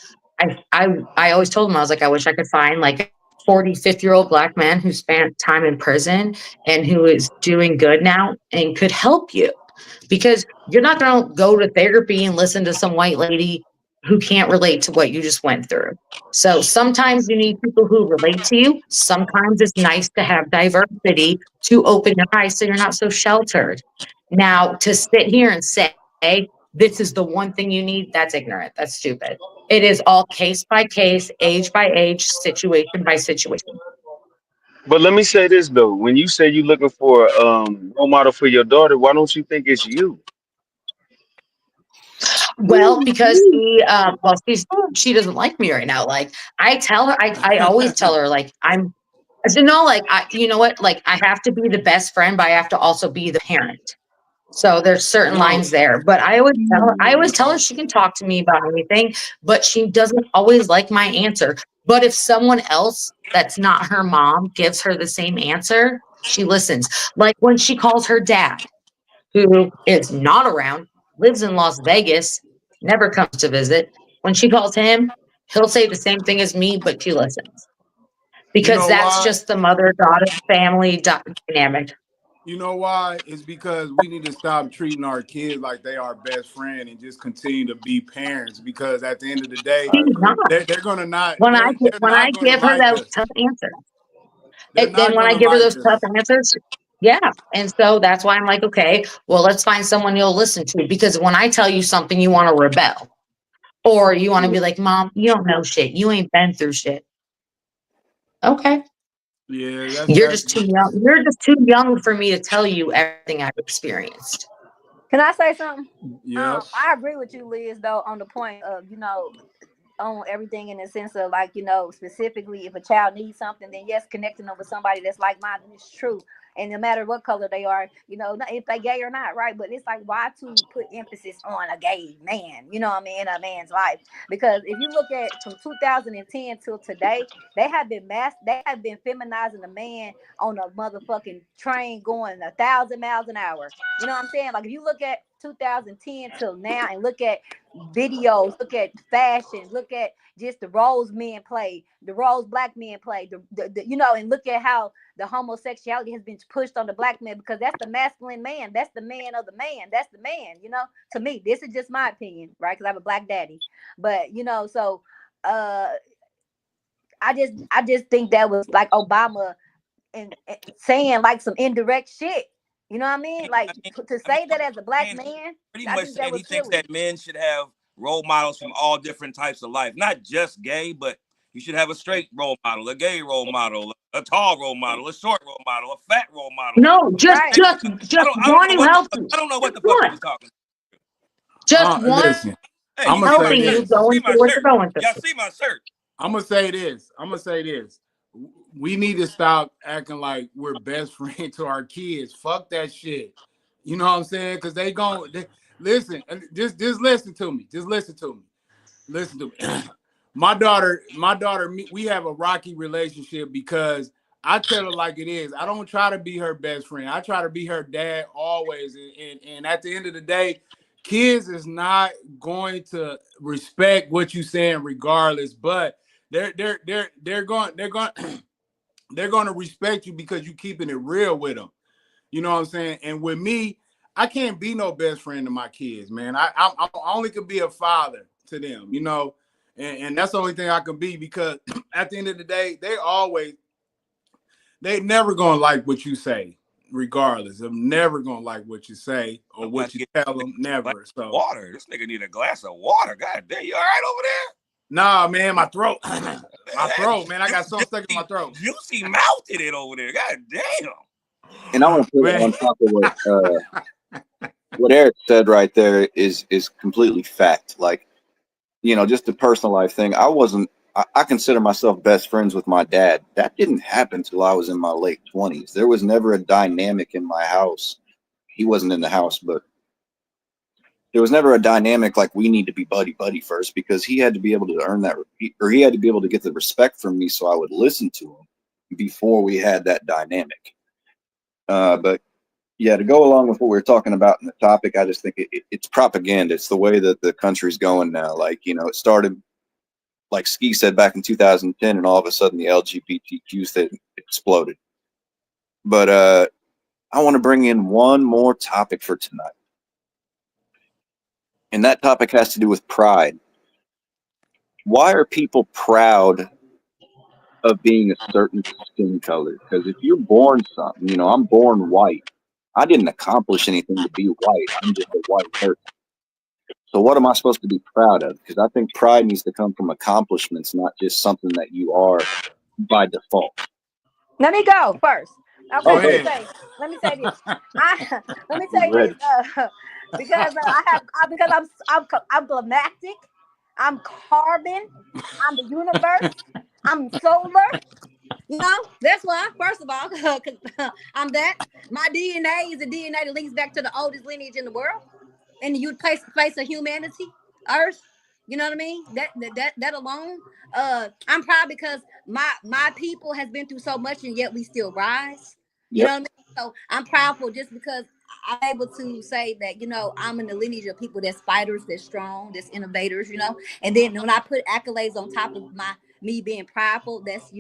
I always told him, I was like, I wish I could find a 50-year-old black man who spent time in prison and who is doing good now and could help you. because you're not going to go to therapy and listen to some white lady who can't relate to what you just went through. So sometimes you need people who relate to you. Sometimes it's nice to have diversity to open your eyes so you're not so sheltered. Now, to sit here and say, this is the one thing you need, that's ignorant. That's stupid. It is all case by case, age by age, situation by situation. But let me say this though: when you say you're looking for a role model for your daughter, why don't you think it's you? Well, because she doesn't like me right now. Like I tell her, I always tell her, like I said, no, like you know what, like I have to be the best friend, but I have to also be the parent. So there's certain No, lines there, but I always tell her she can talk to me about anything, but she doesn't always like my answer. But if someone else that's not her mom gives her the same answer, she listens. Like when she calls her dad, who is not around, lives in Las Vegas, never comes to visit. When she calls him, he'll say the same thing as me, but she listens you because know that's why? just the mother-daughter family dynamic. You know why? It's because we need to stop treating our kids like they are best friend and just continue to be parents. Because at the end of the day, I She's agree. not. they're gonna not When I they're when I not gonna give her like those us. tough answers, They're and not when I gonna give her like those tough us. answers, yeah. And so that's why I'm like, okay, well, let's find someone you'll listen to. Because when I tell you something, you want to rebel, or you want to be like, Mom, you don't know shit. You ain't been through shit. Okay. Yeah, You're that's just too young. You're just too young for me to tell you everything I've experienced. Can I say something? yep. I agree with you, Liz, though, on the point of, on everything in the sense of, like, specifically if a child needs something, then yes, connecting them with somebody that's like minded is true. And no matter what color they are, not if they gay or not, right? But it's like, why to put emphasis on a gay man, what I mean, in a man's life? Because if you look at from 2010 till today, they have been feminizing a man on a motherfucking train going 1,000 miles an hour. You know what I'm saying? Like if you look at 2010 till now and look at videos, look at fashion, look at just the roles men play, the roles black men play, and look at how the homosexuality has been pushed on the black man, because that's the masculine man, that's the man of the man, that's the man. To me, this is just my opinion, right? Because I have a black daddy, but so uh, I just think that was like Obama and saying like some indirect shit. You know what I mean? Like to say that as a black man, Pretty I much think that saying he was thinks silly. that men should have role models from all different types of life, not just gay, but you should have a straight role model, a gay role model, a tall role model, a short role model, a fat role model. No, just Right. just I just don't one know who what the helps fuck, you. I don't know what Just the fuck you one. was talking. Just one Listen, Hey, I'm you gonna see say my helping shirt? you this. You see going my through what you're shirt? going Y'all through. see my shirt? I'm gonna say this. We need to stop acting like we're best friend to our kids. Fuck that shit. You know what I'm saying? Because listen. Just listen to me. Just listen to me. Listen to me. my daughter, we have a rocky relationship because I tell her like it is. I don't try to be her best friend. I try to be her dad always. And at the end of the day, kids is not going to respect what you saying regardless. But they're going they're going to respect you because you keeping it real with them. You know what I'm saying? And with me, I can't be no best friend to my kids, man. I only could be a father to them, and that's the only thing I can be, because at the end of the day, they never gonna like what you say, regardless. I'm never gonna like what you say or I'm about what to you get tell this them. nigga a glass Never. of So water. This nigga need a glass of water. God damn, you all right over there? nah, man, my throat, my That throat, man. I got something stuck in my throat. juicy mouth in it over there. God damn. And I want to put it Man, on top of what Eric said right there is completely fact. Like, just a personal life thing. I consider myself best friends with my dad. That didn't happen till I was in my late 20s. There was never a dynamic in my house. He wasn't in the house, but there was never a dynamic like we need to be buddy buddy first, because he had to be able to earn that, or he had to be able to get the respect from me so I would listen to him before we had that dynamic. But yeah, to go along with what we are talking about in the topic, I just think it's propaganda. It's the way that the country's going now. Like, it started, like Ski said, back in 2010, and all of a sudden the LGBTQ thing exploded. But I want to bring in one more topic for tonight. and that topic has to do with pride. Why are people proud of being a certain skin color? Because if you're born something, I'm born white. I didn't accomplish anything to be white. I'm just a white person. So what am I supposed to be proud of? Because I think pride needs to come from accomplishments, not just something that you are by default. Let me go first. Okay, Go let me ahead. say this. Let me say this. Because I'm galactic, I'm carbon, I'm the universe, I'm solar. That's why. First of all, 'cause I'm that. My DNA is a DNA that links back to the oldest lineage in the world, and the face of humanity, Earth. You know what I mean? That alone. I'm proud because my people has been through so much, and yet we still rise. You know what I mean? So I'm proudful just because I'm able to say that I'm in the lineage of people that's fighters, that's strong, that's innovators. And then when I put accolades on top of me being prideful, that's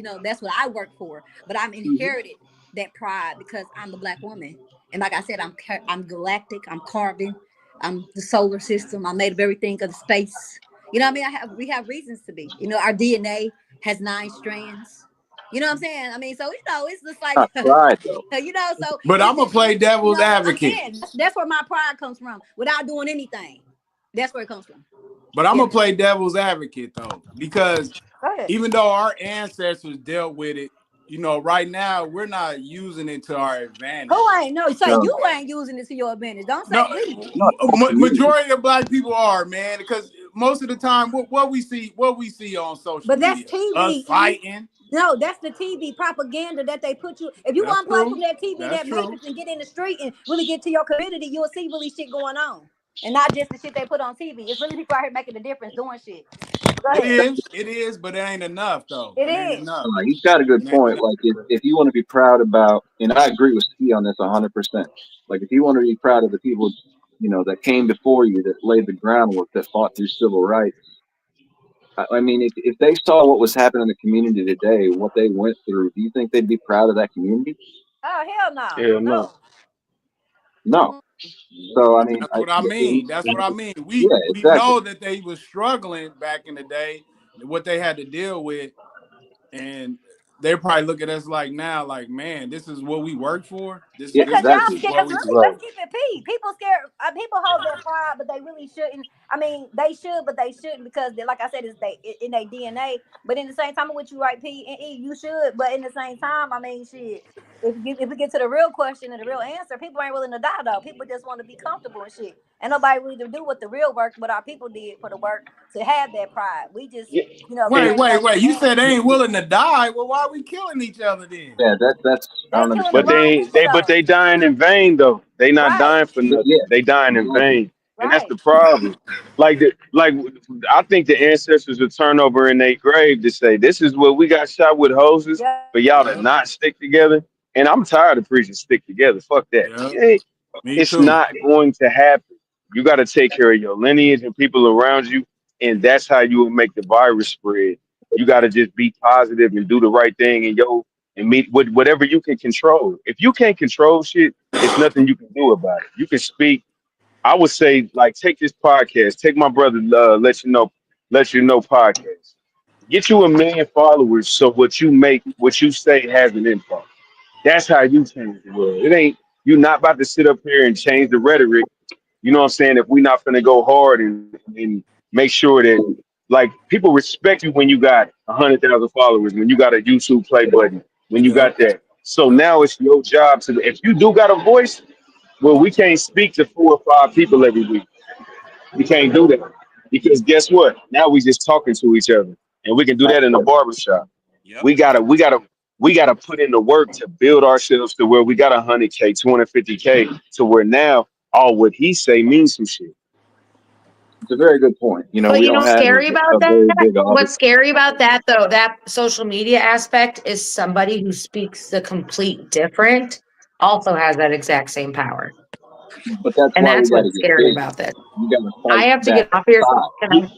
what I work for. But I'm inherited that pride because I'm the Black woman, and like I said, I'm galactic, I'm carbon, I'm the solar system, I'm made of everything of the space. You know what I mean? We have reasons to be. Our DNA has 9 strands. You know what I'm saying? I mean, so it's just like Pride, though. So. But I'm gonna play devil's I'm advocate. saying that's where my pride comes from. Without doing anything, that's where it comes from. But I'm gonna play devil's advocate though, because Go ahead. even though our ancestors dealt with it, right now we're not using it to our advantage. Who ain't? No, say you ain't using it to your advantage. Don't say we. Majority of Black people are, man, because most of the time, what we see on social media, that's TV. us fighting. No, that's the TV propaganda that they put you. If you unplug from that TV, that matrix, and get in the street and really get to your community, you'll see really shit going on, and not just the shit they put on TV. It's really people out here making a difference, doing shit. It is, but it ain't enough though. It is. Enough. He's got a good point. Like if you want to be proud about, and I agree with Ski on this 100%. Like if you want to be proud of the people, that came before you, that laid the groundwork, that fought through civil rights. I mean, if they saw what was happening in the community today, what they went through, do you think they'd be proud of that community? Oh, hell no. Hell no. No. So I mean, that's what I mean. That's what I mean. We know that they was struggling back in the day, what they had to deal with, and they probably look at us like now, like, man, this is what we work for. This because is y'all scared. what we Let's keep it P. People scared. People hold their pride, but they really shouldn't. I mean, they should, but they shouldn't because, like I said, it's in their DNA. But in the same time, I'm with you, right, P and E, you should. But in the same time, I mean, shit. If we get to the real question and the real answer, people ain't willing to die though. People just want to be comfortable and shit. And nobody really do what the real work, what our people did for the work to have that pride. We just, Wait. You said they ain't willing to die. Well, why are we killing each other then? Yeah, that's. I don't understand. But they dying in vain though. They not dying for nothing. Yeah. They dying in vain, and that's the problem. Like I think the ancestors would turn over in their grave to say, "This is what we got shot with hoses for y'all to not stick together." And I'm tired of preaching stick together. Fuck that. It's not going to happen. You got to take care of your lineage and people around you, and that's how you will make the virus spread. You got to just be positive and do the right thing, and meet with whatever you can control. If you can't control shit, it's nothing you can do about it. You can speak. I would say, like, take this podcast. Take my brother, let you know podcast. Get you 1 million followers, so what you say has an impact. That's how you change the world. It ain't you're not about to sit up here and change the rhetoric. You know what I'm saying? If we're not gonna go hard and make sure that like people respect you when you got 100,000 followers, when you got a YouTube play button, when you got that. So now it's your job to, if you do got a voice, well, we can't speak to 4 or 5 people every week. We can't do that because guess what? Now we just talking to each other, and we can do that in a barbershop. We gotta put in the work to build ourselves to where we got 100K, 250K, to where now all what he say means some shit. It's a very good point. But we don't have scary about very big that? audience. What's scary about that though, that social media aspect, is somebody who speaks the complete different also has that exact same power. But that's what's scary about this. I have to get off here.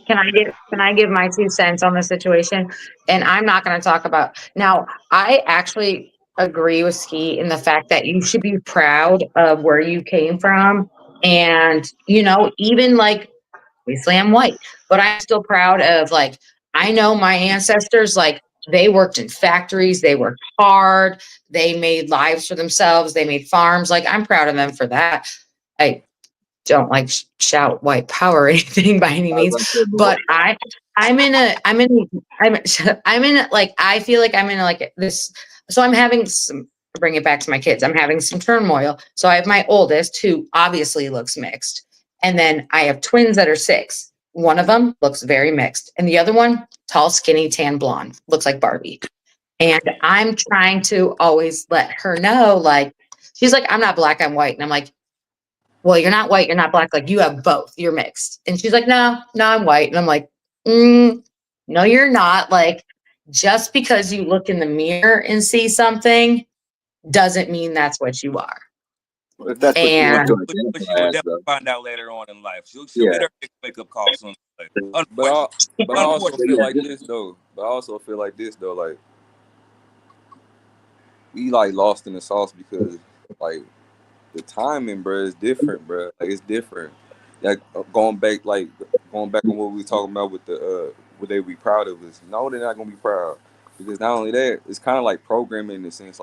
Can I give my 2 cents on the situation? And I'm not going to talk about now. I actually agree with Ski in the fact that you should be proud of where you came from, and even like obviously I'm white, but I'm still proud of, like, I know my ancestors, like, they worked in factories, they worked hard, they made lives for themselves, they made farms. Like, I'm proud of them for that. I don't like shout white power or anything by any I was means, like, "Hey, but I'm in like, I feel like I'm in like this. So I'm having some, bring it back to my kids. I'm having some turmoil. So I have my oldest who obviously looks mixed. And then I have twins that are 6. One of them looks very mixed. And the other one, tall, skinny, tan, blonde, looks like Barbie. And I'm trying to always let her know, like, she's like, I'm not black, I'm white. And I'm like, well, you're not white, you're not black, like, you have both, you're mixed. And she's like, no, I'm white. And I'm like, no, you're not. Like, just because you look in the mirror and see something doesn't mean that's what you are. if that's what you want And to But she will identify as, definitely though, find out later on in life. She'll yeah. get her wake up call sooner or later. But I Unfortunately. but I also But feel Unfortunately. yeah, like just this though. But I also feel like this though. Like we like lost in the sauce because like the timing, bro, is different, bro. Like it's different. Like going back on what we were talking about with the what they be proud of is no, they're not gonna be proud because not only that, it's kind of like programming in the sense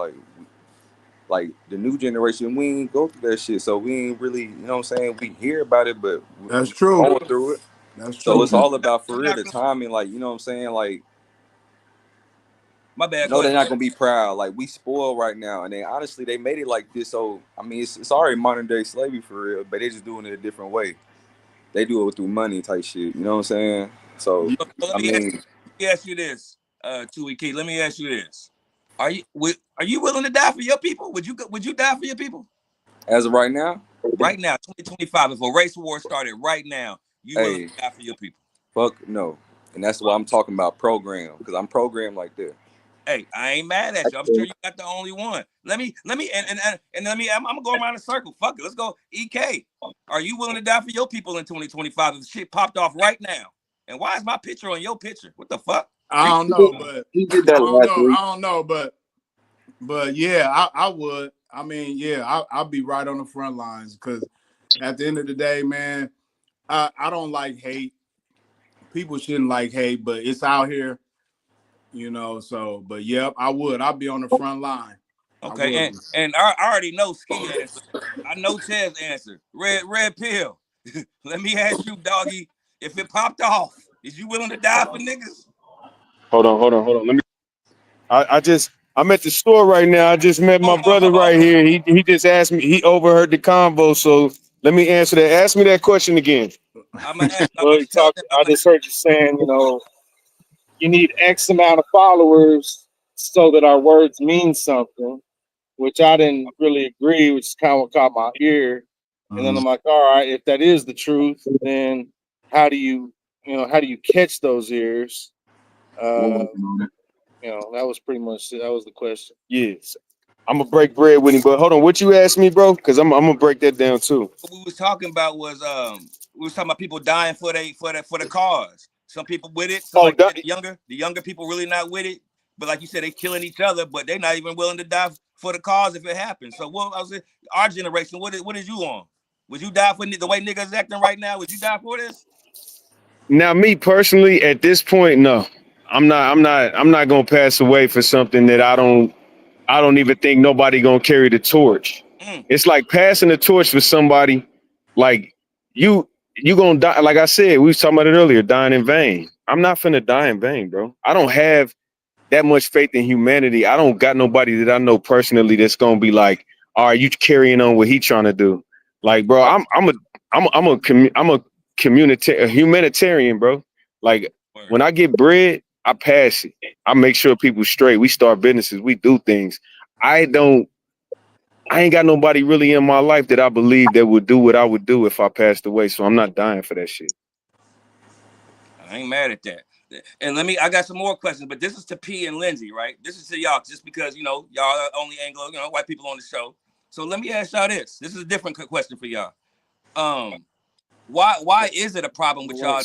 like the new generation, we ain't go through that shit, so we ain't really, you know what I'm saying? We hear about it, but That's we true. going through it. That's So true. it's all about for I'm real not the gonna, timing, like you know what I'm saying? Like my bad, go no, they're ahead. not gonna be proud. Like we spoiled right now, and they honestly they made it like this. So I mean, it's already modern day slavery for real, but they just doing it a different way. They do it through money type shit. You know what I'm saying? So So let I me ask, mean, this, Tui Key. Let me ask you this. Are you willing to die for your people? Would you die for your people? as of right now, Right now, 2025, if a race war started right now, you willing hey, to die for your people? fuck no, and that's why I'm talking about program because I'm programmed like that. Hey, I ain't mad at you. I'm sure you got the only one. And let me. I'm gonna go around the circle. Fuck it. Let's go. EK. Are you willing to die for your people in 2025 if shit popped off right now? And why is my picture on your picture? What the fuck? I don't he know, did, but he did that last week. I don't know, but yeah, I would. I mean, yeah, I'll be right on the front lines because at the end of the day, man, I don't like hate. People shouldn't like hate, but it's out here, you know. So, but yep, I would. I'll be on the front line. I Okay, would. and I already know Ski answer. I know Chev's answer. Red pill. Let me ask you, doggy. If it popped off, is you willing to die for niggas? Hold on. Let me. I'm at the store right now. I just met my brother Oh. right here. He just asked me. He overheard the convo, so let me answer that. Ask me that question again. I'm gonna ask. I'm Well, gonna he tell talked. them. I just heard you saying, you need X amount of followers so that our words mean something, which I didn't really agree, which kind of what caught my ear. And then I'm like, all right, if that is the truth, then how do how do you catch those ears? We're Uh, working on it. that was pretty much that was the question. Yes, I'm gonna break bread with him, but hold on, what you asked me, bro? Because I'm gonna break that down too. What we was talking about was we was talking about people dying for the cause. Some people with it. Some Oh, like you said, the younger people really not with it. But like you said, they killing each other, but they're not even willing to die for the cause if it happens. So what I was saying, our generation, what is you on? Would you die for the way niggas acting right now? Would you die for this? now me personally, at this point, no, I'm not gonna pass away for something that I don't even think nobody gonna carry the torch. Mm. It's like passing the torch for somebody. Like you gonna die. Like I said, we was talking about it earlier, dying in vain. I'm not finna die in vain, bro. I don't have that much faith in humanity. I don't got nobody that I know personally that's gonna be like, all right, you carrying on what he trying to do. Like, bro, Right. I'm a humanitarian, bro. Like Word. when I get bread, I pass it. I make sure people straight. We start businesses. We do things. I don't. I ain't got nobody really in my life that I believe that would do what I would do if I passed away. So I'm not dying for that shit. I ain't mad at that. And I got some more questions, but this is to P and Lindsay, right? This is to y'all, just because y'all are only Anglo, white people on the show. So let me ask y'all this. This is a different question for y'all. Why is it a problem with y'all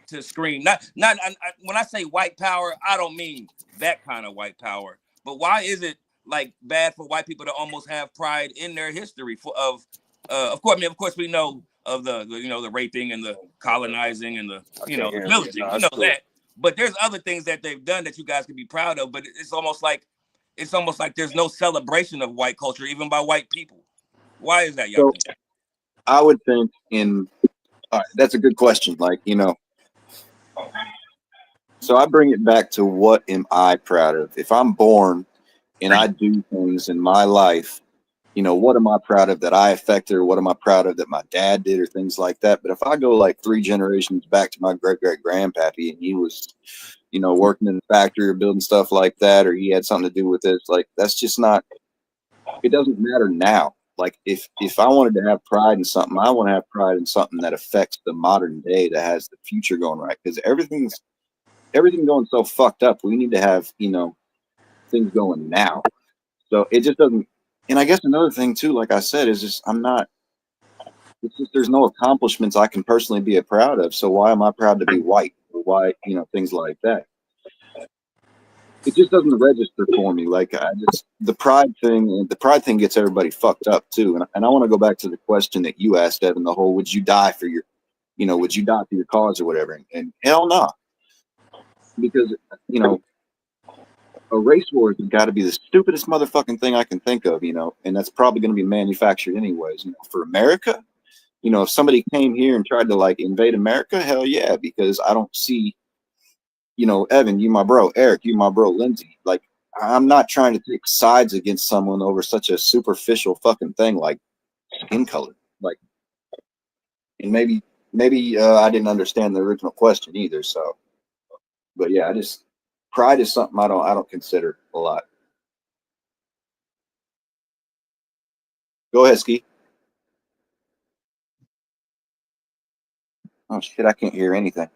to scream? Not when I say white power, I don't mean that kind of white power. But why is it like bad for white people to almost have pride in their history of course we know the raping and the colonizing and the I the can't hear him. Yeah, pillaging. no, You that's know cool. that. But there's other things that they've done that you guys can be proud of. But it's almost like there's no celebration of white culture even by white people. Why is that, y'all So think? I would think that's a good question. Like, so I bring it back to what am I proud of? If I'm born and I do things in my life, what am I proud of that I affected, or what am I proud of that my dad did, or things like that. But if I go like 3 generations back to my great grandpappy and he was, working in the factory or building stuff like that, or he had something to do with this, like that's just not, it doesn't matter now. Like if I wanted to have pride in something, I want to have pride in something that affects the modern day, that has the future going right. Because everything going so fucked up. We need to have, things going now. So it just doesn't. And I guess another thing too, like I said, is just it's just there's no accomplishments I can personally be proud of. So why am I proud to be white? Or why, things like that. It just doesn't register for me. Like the pride thing gets everybody fucked up too. And I want to go back to the question that you asked, Evan, the whole, would you die for your cause or whatever? And hell no. Because, a race war has got to be the stupidest motherfucking thing I can think of, and that's probably going to be manufactured anyways. For America, if somebody came here and tried to like invade America, hell yeah, because I don't see, Evan, you my bro, Eric, you my bro, Lindsay. Like, I'm not trying to take sides against someone over such a superficial fucking thing like skin color. Like, and maybe I didn't understand the original question either. So, but yeah, pride is something I don't consider a lot. Go ahead, Ski. Oh shit, I can't hear anything.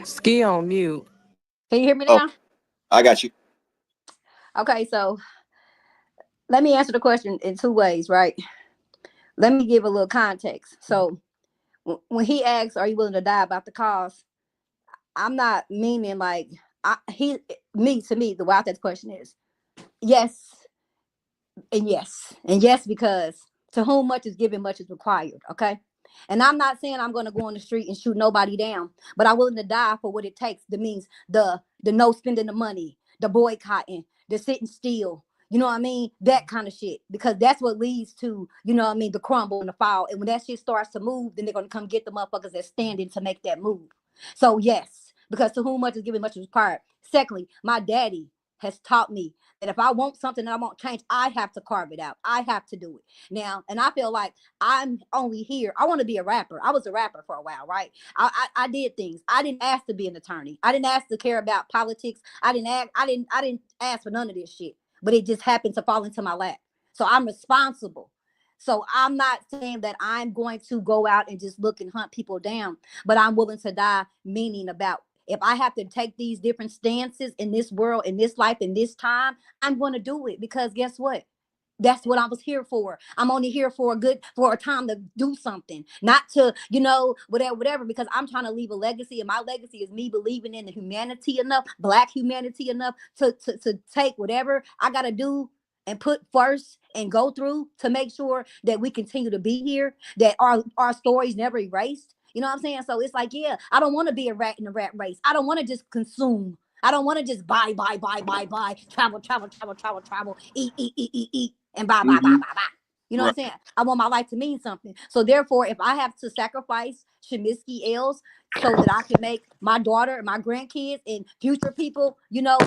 Ski on mute. Can you hear me Oh, now? I got you. Okay, so let me answer the question in 2 ways, right? Let me give a little context. So when he asks, "Are you willing to die about the cause?" I'm not meaning like to me. The way I that question is yes and yes, because to whom much is given, much is required. Okay. And I'm not saying I'm going to go on the street and shoot nobody down, but I'm willing to die for what it takes. That means the no spending the money, the boycotting, the sitting still. You know what I mean? That kind of shit. Because that's what leads to, the crumble and the fall. And when that shit starts to move, then they're going to come get the motherfuckers that's standing to make that move. So yes, because to whom much is given, much is required. Secondly, my daddy has taught me that if I want something that I want change, I have to carve it out. I have to do it now. And I feel like I'm only here. I want to be a rapper. I was a rapper for a while, right? I did things. I didn't ask to be an attorney. I didn't ask to care about politics. I didn't ask for none of this shit. But it just happened to fall into my lap. So I'm responsible. So I'm not saying that I'm going to go out and just look and hunt people down, but I'm willing to die, meaning about if I have to take these different stances in this world, in this life, in this time, I'm going to do it because guess what? That's what I was here for. I'm only here for a time to do something, not to, whatever, because I'm trying to leave a legacy. And my legacy is me believing in the humanity enough, Black humanity enough to take whatever I got to do and put first and go through to make sure that we continue to be here, that our stories never erased. You know what I'm saying? So it's like, yeah, I don't want to be a rat in the rat race. I don't want to just consume. I don't want to just buy, travel, eat, and buy. Mm-hmm. You know what Right. I'm saying? I want my life to mean something. So therefore, if I have to sacrifice Shemisky L's so that I can make my daughter and my grandkids and future people,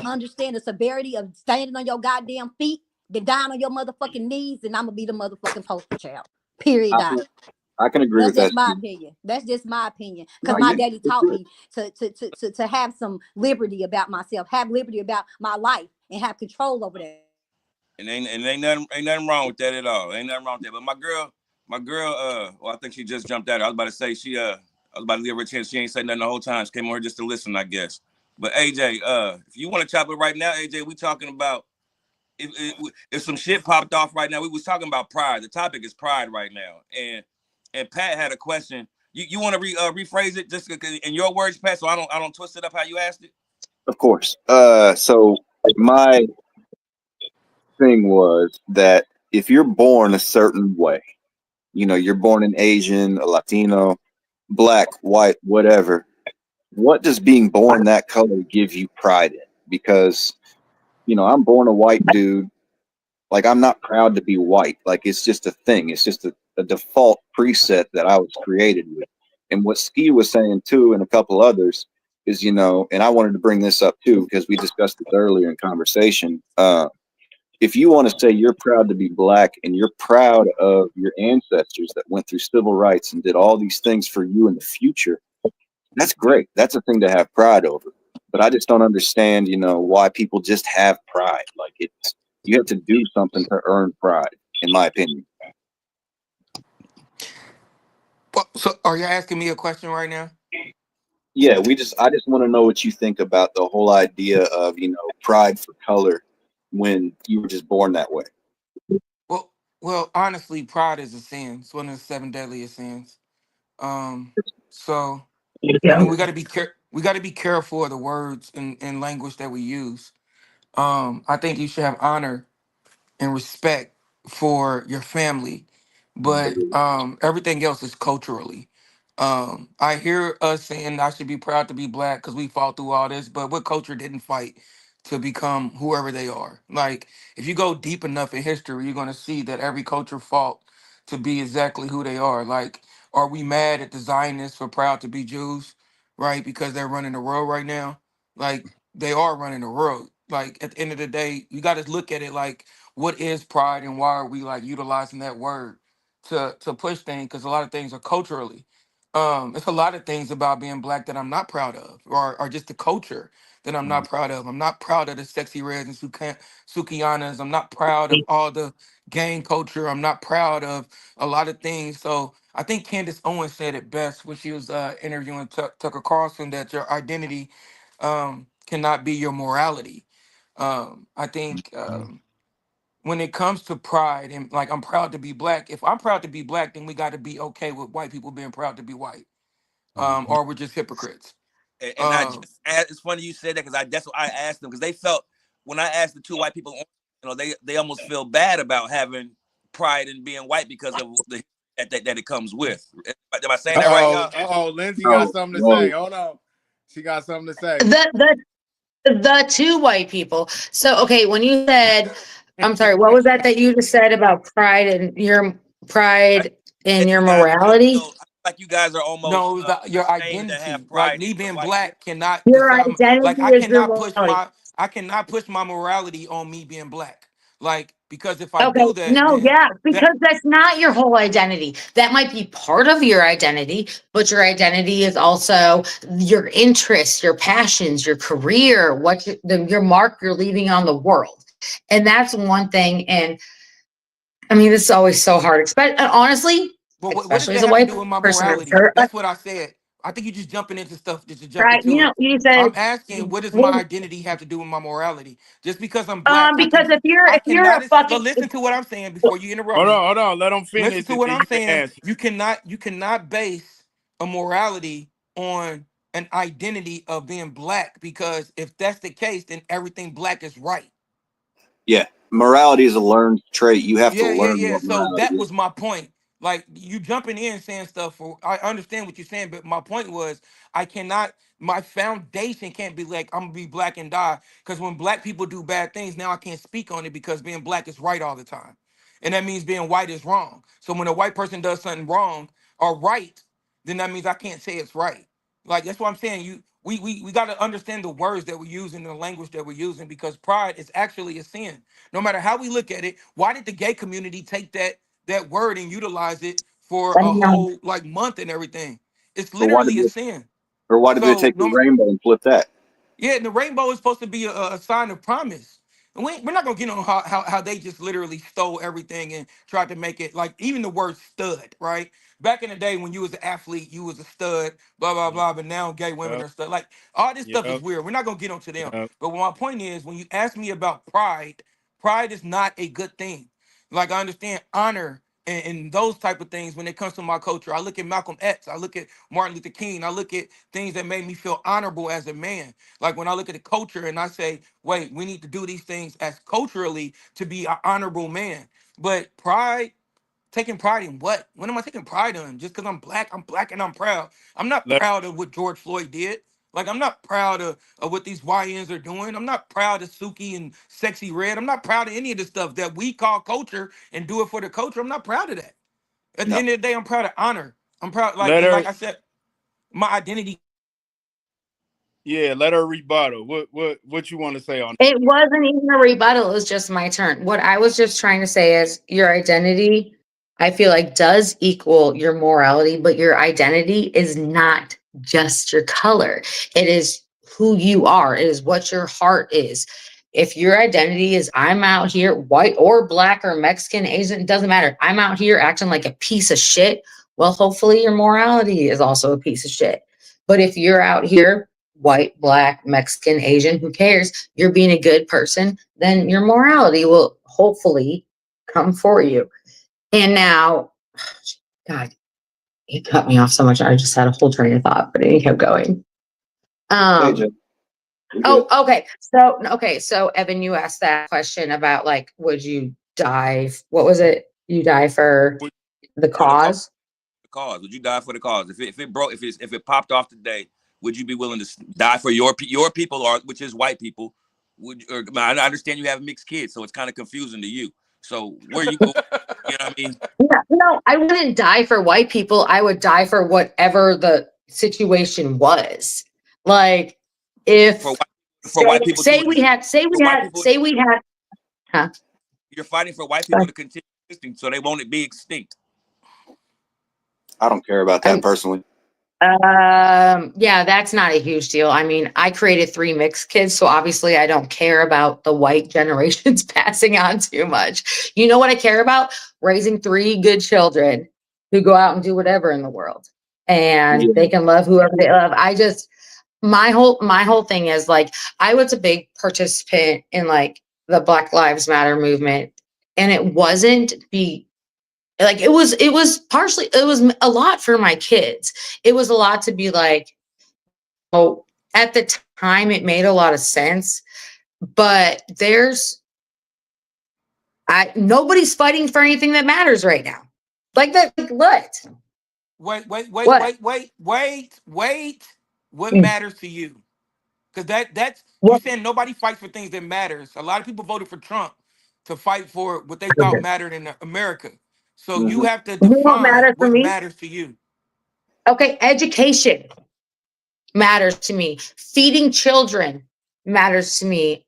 understand the severity of standing on your goddamn feet, then dying on your motherfucking knees, and I'm gonna be the motherfucking poster child. Period. I can agree That's with that. just my opinion. That's just my opinion. No, Because my daddy taught me to have some liberty about myself, have liberty about my life, and have control over that. And ain't nothing wrong with that at all. Ain't nothing wrong with that. But my girl, well, I think she just jumped out. I was about to say I was about to give her a chance. She ain't said nothing the whole time. She came on here just to listen, I guess. But AJ, if you want to chop it right now, AJ, we talking about if some shit popped off right now. We was talking about pride. The topic is pride right now. And Pat had a question. You want to rephrase it just in your words, Pat, so I don't twist it up how you asked it? Of course. So thing was that if you're born a certain way, you're born an Asian, a Latino, black, white, whatever, what does being born that color give you pride in? Because, I'm born a white dude. Like, I'm not proud to be white. Like, it's just a thing. It's just a default preset that I was created with. And what Ski was saying too, and a couple others, is, and I wanted to bring this up too, because we discussed this earlier in conversation. If you want to say you're proud to be black and you're proud of your ancestors that went through civil rights and did all these things for you in the future, that's great. That's a thing to have pride over. But I just don't understand, why people just have pride. Like, you have to do something to earn pride, in my opinion. Well, so are you asking me a question right now? Yeah, I just want to know what you think about the whole idea of, pride for color when you were just born that way. Well, honestly, pride is a sin. It's one of the seven deadliest sins. So I mean, we got to be careful of the words and language that we use. I think you should have honor and respect for your family, but everything else is culturally. I hear us saying I should be proud to be black because we fought through all this, but what culture didn't fight to become whoever they are? Like, if you go deep enough in history, you're gonna see that every culture fought to be exactly who they are. Like, are we mad at the Zionists for proud to be Jews, right? Because they're running the world right now. Like, they are running the world. Like, at the end of the day, you got to look at it like, what is pride and why are we like utilizing that word to push things? Because a lot of things are culturally. It's a lot of things about being black that I'm not proud of, or just the culture that I'm not proud of. I'm not proud of the sexy reds and Sukianas. I'm not proud of all the gang culture. I'm not proud of a lot of things. So I think Candace Owens said it best when she was interviewing Tucker Carlson, that your identity cannot be your morality. I think when it comes to pride and like, I'm proud to be black. If I'm proud to be black, then we got to be okay with white people being proud to be white, or we're just hypocrites. And I just it's funny you said that because that's what I asked them, because they felt when I asked the two white people, they almost feel bad about having pride in being white because of the that it comes with. Am I saying that right, y'all? Lindsay got Oh, something to whoa. say. Hold on. She got something to say. The two white people. So okay, when you said, I'm sorry, what was that you just said about I pride in that your you guys morality? I feel like you guys are almost No, it was your ashamed to have identity. Like, pride in me your being whiteness. black cannot Your decide. Like, identity is your morality. I cannot push my morality on me being black. Like, because if I Okay, do that, no, then yeah, that because that's not your whole identity. That might be part of your identity, but your identity is also your interests, your passions, your career, your mark you're leaving on the world. And that's one thing. And I mean, this is always so hard, honestly, But what does especially as that a have to white do with my person. morality? That's what I said. I think you're just jumping into stuff just to jump Right? into it. You said, I'm asking, what does my identity have to do with my morality? Just because I'm black, because I if you're cannot. a fucking, But listen to what I'm saying before you interrupt Hold me. on, hold on. Let them Listen finish to and what then I'm you can saying. answer. You cannot base a morality on an identity of being black, because if that's the case, then everything black is right. Yeah, morality is a learned trait. You have to learn Yeah. what So morality that is. was my point. Like, you jumping in saying stuff for, I understand what you're saying, but my point was, I cannot, my foundation can't be like, I'm gonna be black and die. Because when black people do bad things, now I can't speak on it because being black is right all the time. And that means being white is wrong. So when a white person does something wrong or right, then that means I can't say it's right. Like, that's what I'm saying. We got to understand the words that we're using, the language that we're using, because pride is actually a sin. No matter how we look at it, why did the gay community take that word and utilize it for a whole like month and everything? It's Or why did literally a they, sin. or why did they So take the no, rainbow and flip that? yeah, and the rainbow is supposed to be a sign of promise. And we're not gonna get on how they just literally stole everything and tried to make it like, even the word stud, right? Back in the day when you was an athlete, you was a stud, blah blah blah. But now gay women Yep, are stud. Like, all this stuff is yep, weird. We're not gonna get onto them. yep. But my point is, when you ask me about pride, pride is not a good thing. Like, I understand honor and those type of things when it comes to my culture. I look at Malcolm X, I look at Martin Luther King, I look at things that made me feel honorable as a man. Like when I look at the culture and I say, wait, we need to do these things as culturally to be an honorable man. But pride, taking pride in what? What am I taking pride in? Just because I'm black and I'm proud. I'm not Let proud of what George Floyd did. Like I'm not proud of what these YNs are doing. I'm not proud of Suki and Sexy Red. I'm not proud of any of the stuff that we call culture and do it for the culture. I'm not proud of that. At the No. end of the day, I'm proud of honor. I'm proud, let and her like I said, my identity. yeah, let her rebuttal. What you want to say on It wasn't even a rebuttal, it was just my turn. What I was just trying to say is your identity, I feel like, does equal your morality, but your identity is not just your color. It is who you are, it is what your heart is. If your identity is I'm out here, white or black or Mexican, Asian, it doesn't matter. I'm out here acting like a piece of shit. Well, hopefully your morality is also a piece of shit. But if you're out here, white, black, Mexican, Asian, who cares? You're being a good person, then your morality will hopefully come for you. And now, God, he cut me off so much. I just had a whole train of thought, but he kept going. AJ, Um, you're good. oh, okay. So Evan, you asked that question about like, would you die? What was it? You die for Would- the for the cause? cause, would you die for the cause? If it broke, if it popped off today, would you be willing to die for your people, or which is white people? Would or, I understand you have mixed kids, so it's kind of confusing to you. So where you go? You know what I mean? Yeah, no, I wouldn't die for white people. I would die for whatever the situation was. Like For if white, for white people to for white people, say we had, huh? you're fighting for white people to continue existing, so they won't be extinct. I don't care about that I, personally. yeah, that's not a huge deal. I mean, I created 3 mixed kids, so obviously I don't care about the white generations passing on too much. You know what I care about? Raising 3 good children who go out and do whatever in the world. And Yeah. they can love whoever they love. My whole thing is like I was a big participant in like the Black Lives Matter movement. And it wasn't be like it was partially it was a lot for my kids. It was a lot to be like, oh, at the time it made a lot of sense, but nobody's fighting for anything that matters right now. Like that, like what? Wait, wait, wait, What? wait, wait, wait, wait. What Mm. matters to you? Because that's you What? saying nobody fights for things that matters. A lot of people voted for Trump to fight for what they thought mattered in America. So you Hmm. have to You know what define matters for what me? matters to you. Okay, education matters to me. Feeding children matters to me.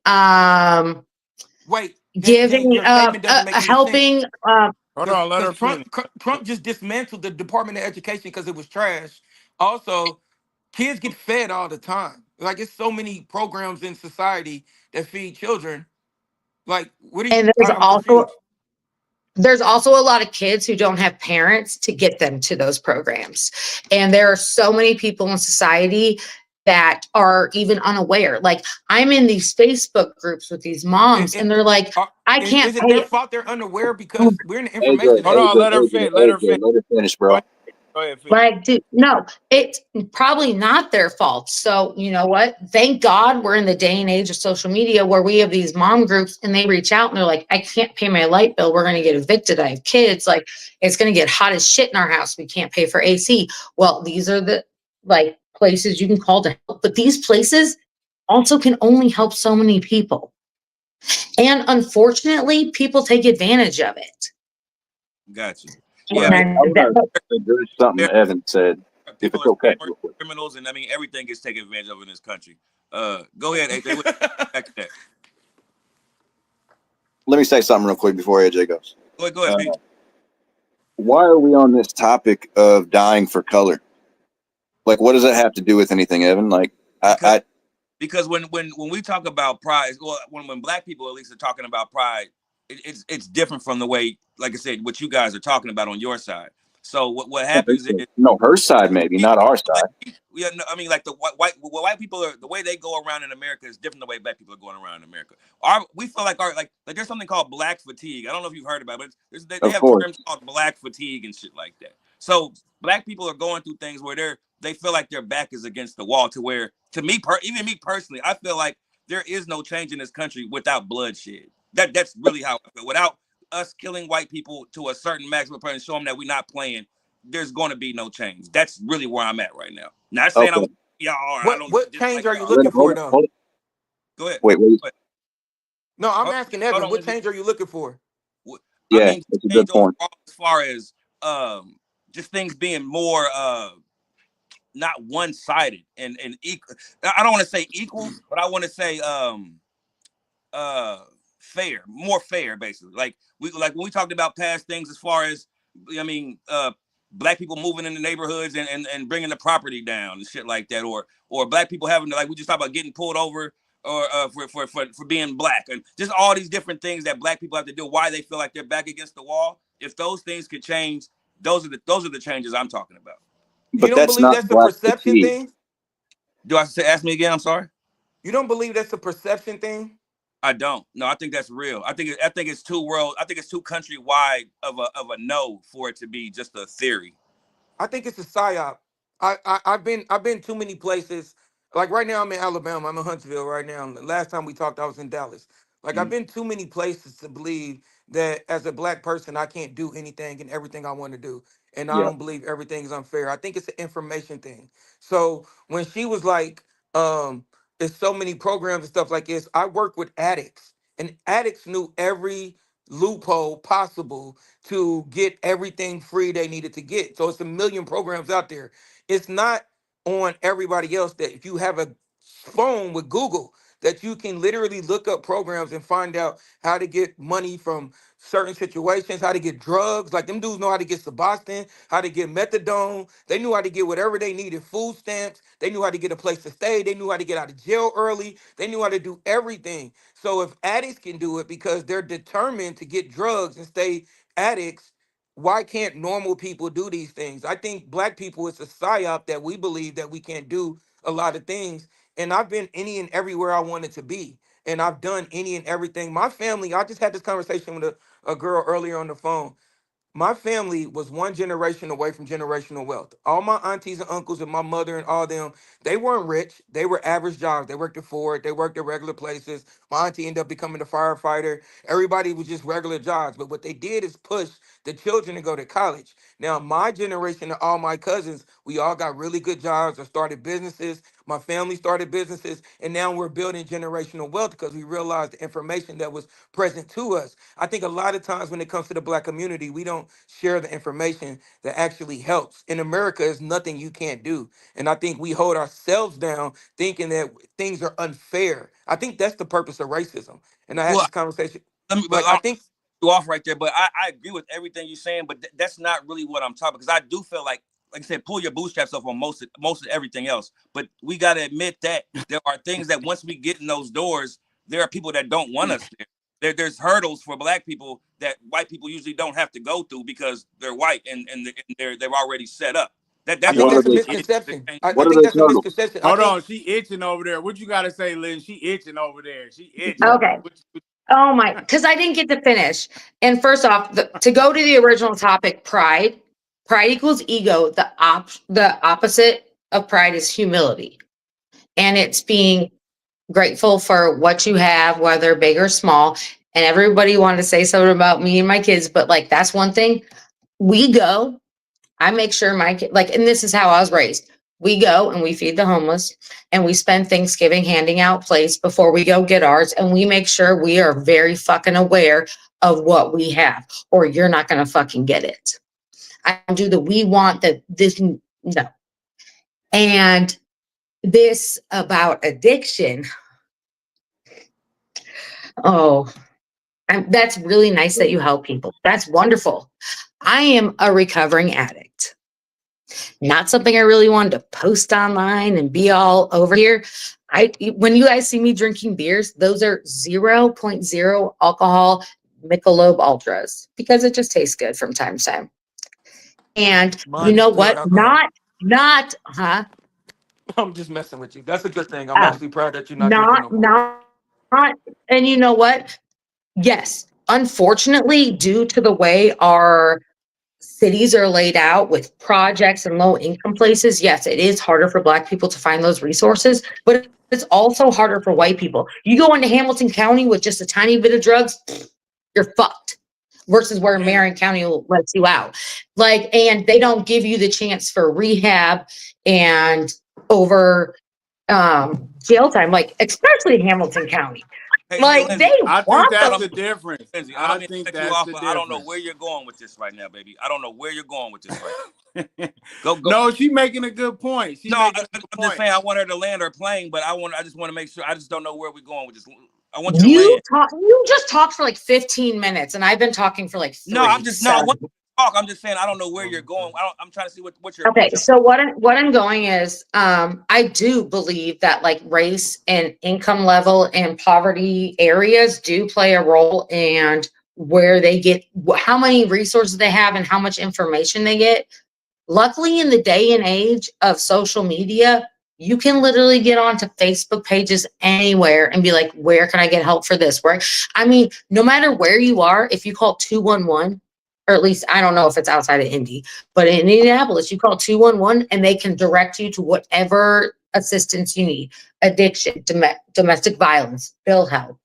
Wait, then Giving your statement doesn't make any sense. helping hold Because on, let her Trump finish. Trump just dismantled the Department of Education because it was trash. Also, kids get fed all the time. Like it's so many programs in society that feed children. Like, what do you? and I'm confused. there's also a lot of kids who don't have parents to get them to those programs. And there are so many people in society that are even unaware. Like I'm in these Facebook groups with these moms and they're like, I can't Is it their pay. fault they're unaware because we're in the AJ, information Hold age? on, AJ, let her AJ, finish. Let her AJ, finish. let her finish, Go bro. ahead, go ahead, finish. Like, dude, no, it's probably not their fault. So, you know what? Thank God we're in the day and age of social media where we have these mom groups and they reach out and they're like, I can't pay my light bill. We're going to get evicted. I have kids. Like, it's going to get hot as shit in our house. We can't pay for AC. Well, these are the like places you can call to help. But these places also can only help so many people. And unfortunately, people take advantage of it. Gotcha. I Yeah, I mean, And want to address something there- Evan said, if people it's are okay, scammers, real quick. criminals, and I mean everything gets taken advantage of in this country. Go ahead, AJ. Back to that. Let me say something real quick before AJ goes. Go ahead, Pete. Why are we on this topic of dying for color? Like, what does that have to do with anything, Evan? Like, Because when we talk about pride, well, when black people at least are talking about pride, it's different from the way, like I said, what you guys are talking about on your side. So what happens is no, her side maybe, not our side. I mean, like the white people are, the way they go around in America is different than the way black people are going around in America. We feel like like there's something called black fatigue. I don't know if you've heard about it, but they Of have course. terms called black fatigue and shit like that. So black people are going through things where they feel like their back is against the wall, to where, to me, even me personally, I feel like there is no change in this country without bloodshed. That's really how I feel. Without us killing white people to a certain maximum point and show them that we're not playing, there's going to be no change. That's really where I'm at right now. Not saying Okay. I'm y'all, or I don't What dislike change are you y'all. looking for Hold, though? hold, Go ahead. wait. Go ahead. No, I'm Hold, asking hold Evan. on, What Lindsay. change are you looking for? I Yeah, mean, that's a change good point. overall as far as just things being more not one-sided and equal. I don't want to say equal, but I want to say uh fair, more fair, basically. Like when we talked about past things as far as, I mean, black people moving in the neighborhoods and bringing the property down and shit like that, or black people having to, like we just talked about, getting pulled over or for being black, and just all these different things that black people have to do, why they feel like they're back against the wall. If those things could change, those are the changes I'm talking about. You But don't that's believe not that's a black perception fatigue. thing? Do I say, ask me again? I'm sorry. You don't believe that's a perception thing? I don't. No, I think that's real. I think it's too world. I think it's too countrywide of a no for it to be just a theory. I think it's a psyop. I've been too many places. Like right now, I'm in Alabama. I'm in Huntsville right now. The last time we talked, I was in Dallas. Like I've Mm. been too many places to believe that as a black person, I can't do anything and everything I want to do, and I Yeah. don't believe everything is unfair. I think it's an information thing. So when she was like, "It's so many programs and stuff like this," I work with addicts, and addicts knew every loophole possible to get everything free they needed to get. So it's a million programs out there. It's not on everybody else that if you have a phone with Google, that you can literally look up programs and find out how to get money from certain situations, how to get drugs. Like them dudes know how to get Suboxone, how to get methadone. They knew how to get whatever they needed, food stamps. They knew how to get a place to stay. They knew how to get out of jail early. They knew how to do everything. So if addicts can do it because they're determined to get drugs and stay addicts, why can't normal people do these things? I think black people, it's a psyop that we believe that we can't do a lot of things. And I've been any and everywhere I wanted to be. And I've done any and everything. My family, I just had this conversation with a girl earlier on the phone. My family was one generation away from generational wealth. All my aunties and uncles and my mother and all them, they weren't rich. They were average jobs. They worked at Ford. They worked at regular places. My auntie ended up becoming a firefighter. Everybody was just regular jobs. But what they did is push the children to go to college. Now, my generation and all my cousins, we all got really good jobs or started businesses. My family started businesses. And now we're building generational wealth because we realized the information that was present to us. I think a lot of times when it comes to the black community, we don't share the information that actually helps. In America, there's nothing you can't do. And I think we hold ourselves down thinking that things are unfair. I think that's the purpose of racism. And I had Well, this conversation. but Like, I think you off right there, but I agree with everything you're saying, but that's not really what I'm talking, because I do feel like I said, pull your bootstraps up on most of everything else. But we got to admit that there are things that once we get in those doors, there are people that don't want us there. There's hurdles for black people that white people usually don't have to go through because they're white and they're already set up. I That's think What all are that's a the it misconception. is. I What are think those that's a hurdles? misconception. I Hold think on, she itching over there. What you gotta say, Lynn? She itching over there. She itching. Okay. Oh my, because I didn't get to finish. And first off, to go to the original topic, pride. Pride equals ego. The opposite of pride is humility. And it's being grateful for what you have, whether big or small. And everybody wanted to say something about me and my kids, but like that's one thing. We go, I make sure my kid, like, and this is how I was raised. We go and we feed the homeless and we spend Thanksgiving handing out plates before we go get ours. And we make sure we are very fucking aware of what we have, or you're not going to fucking get it. I do the we want that this, no. And this about addiction. Oh, that's really nice that you help people. That's wonderful. I am a recovering addict. Not something I really wanted to post online and be all over here. When you guys see me drinking beers, those are 0.0 alcohol Michelob Ultras because it just tastes good from time to time. And you mine is know pure what? alcohol. Not, huh? I'm just messing with you. That's a good thing. I'm Oh, actually proud that you're not drinking not, no more. not, and you know what? Yes, unfortunately, due to the way our cities are laid out with projects and low income places, yes, it is harder for Black people to find those resources, but it's also harder for white people. You go into Hamilton County with just a tiny bit of drugs, you're fucked. Versus where And Marion County lets you out. Like, and they don't give you the chance for rehab and over jail time, like especially Hamilton County. Hey, hey, Like they Lindsay. I think want I that's those. don't, the difference. Lindsay. I I don't mean to think cut you that's off, the but I don't know where difference. you're going with this right now, baby. I don't know where you're going with this right now. Go. No, she making a good point. She No, making a good I'm just point. saying I want her to land her plane, but I just want to make sure. I just don't know where we're going with this. I want you to You land. talk. You just talked for like 15 minutes, and I've been talking for like No, I'm three. just no. So I want you to talk. I'm just saying I don't know where you're going. I'm trying to see what your okay. So what I'm going is, I do believe that like race and income level and poverty areas do play a role in where they get how many resources they have and how much information they get. Luckily, in the day and age of social media, you can literally get onto Facebook pages anywhere and be like, where can I get help for this? Where, I mean, no matter where you are, if you call 211, or at least I don't know if it's outside of Indy, but in Indianapolis, you call 211 and they can direct you to whatever assistance you need, addiction, domestic violence, bill help.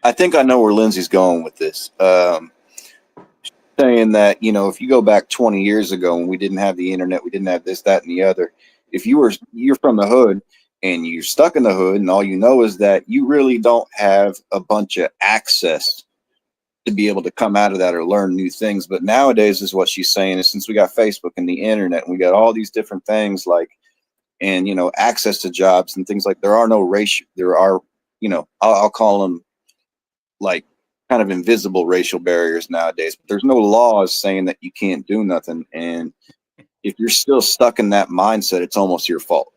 I think I know where Lindsay's going with this. Saying that, if you go back 20 years ago when we didn't have the internet, we didn't have this, that, and the other. If you're from the hood and you're stuck in the hood, and all you know is that you really don't have a bunch of access to be able to come out of that or learn new things. But nowadays, is what she's saying, is since we got Facebook and the internet, and we got all these different things like, and access to jobs and things like, there are no racial, there are, I'll call them like kind of invisible racial barriers nowadays. But there's no laws saying that you can't do nothing. And if you're still stuck in that mindset, it's almost your fault.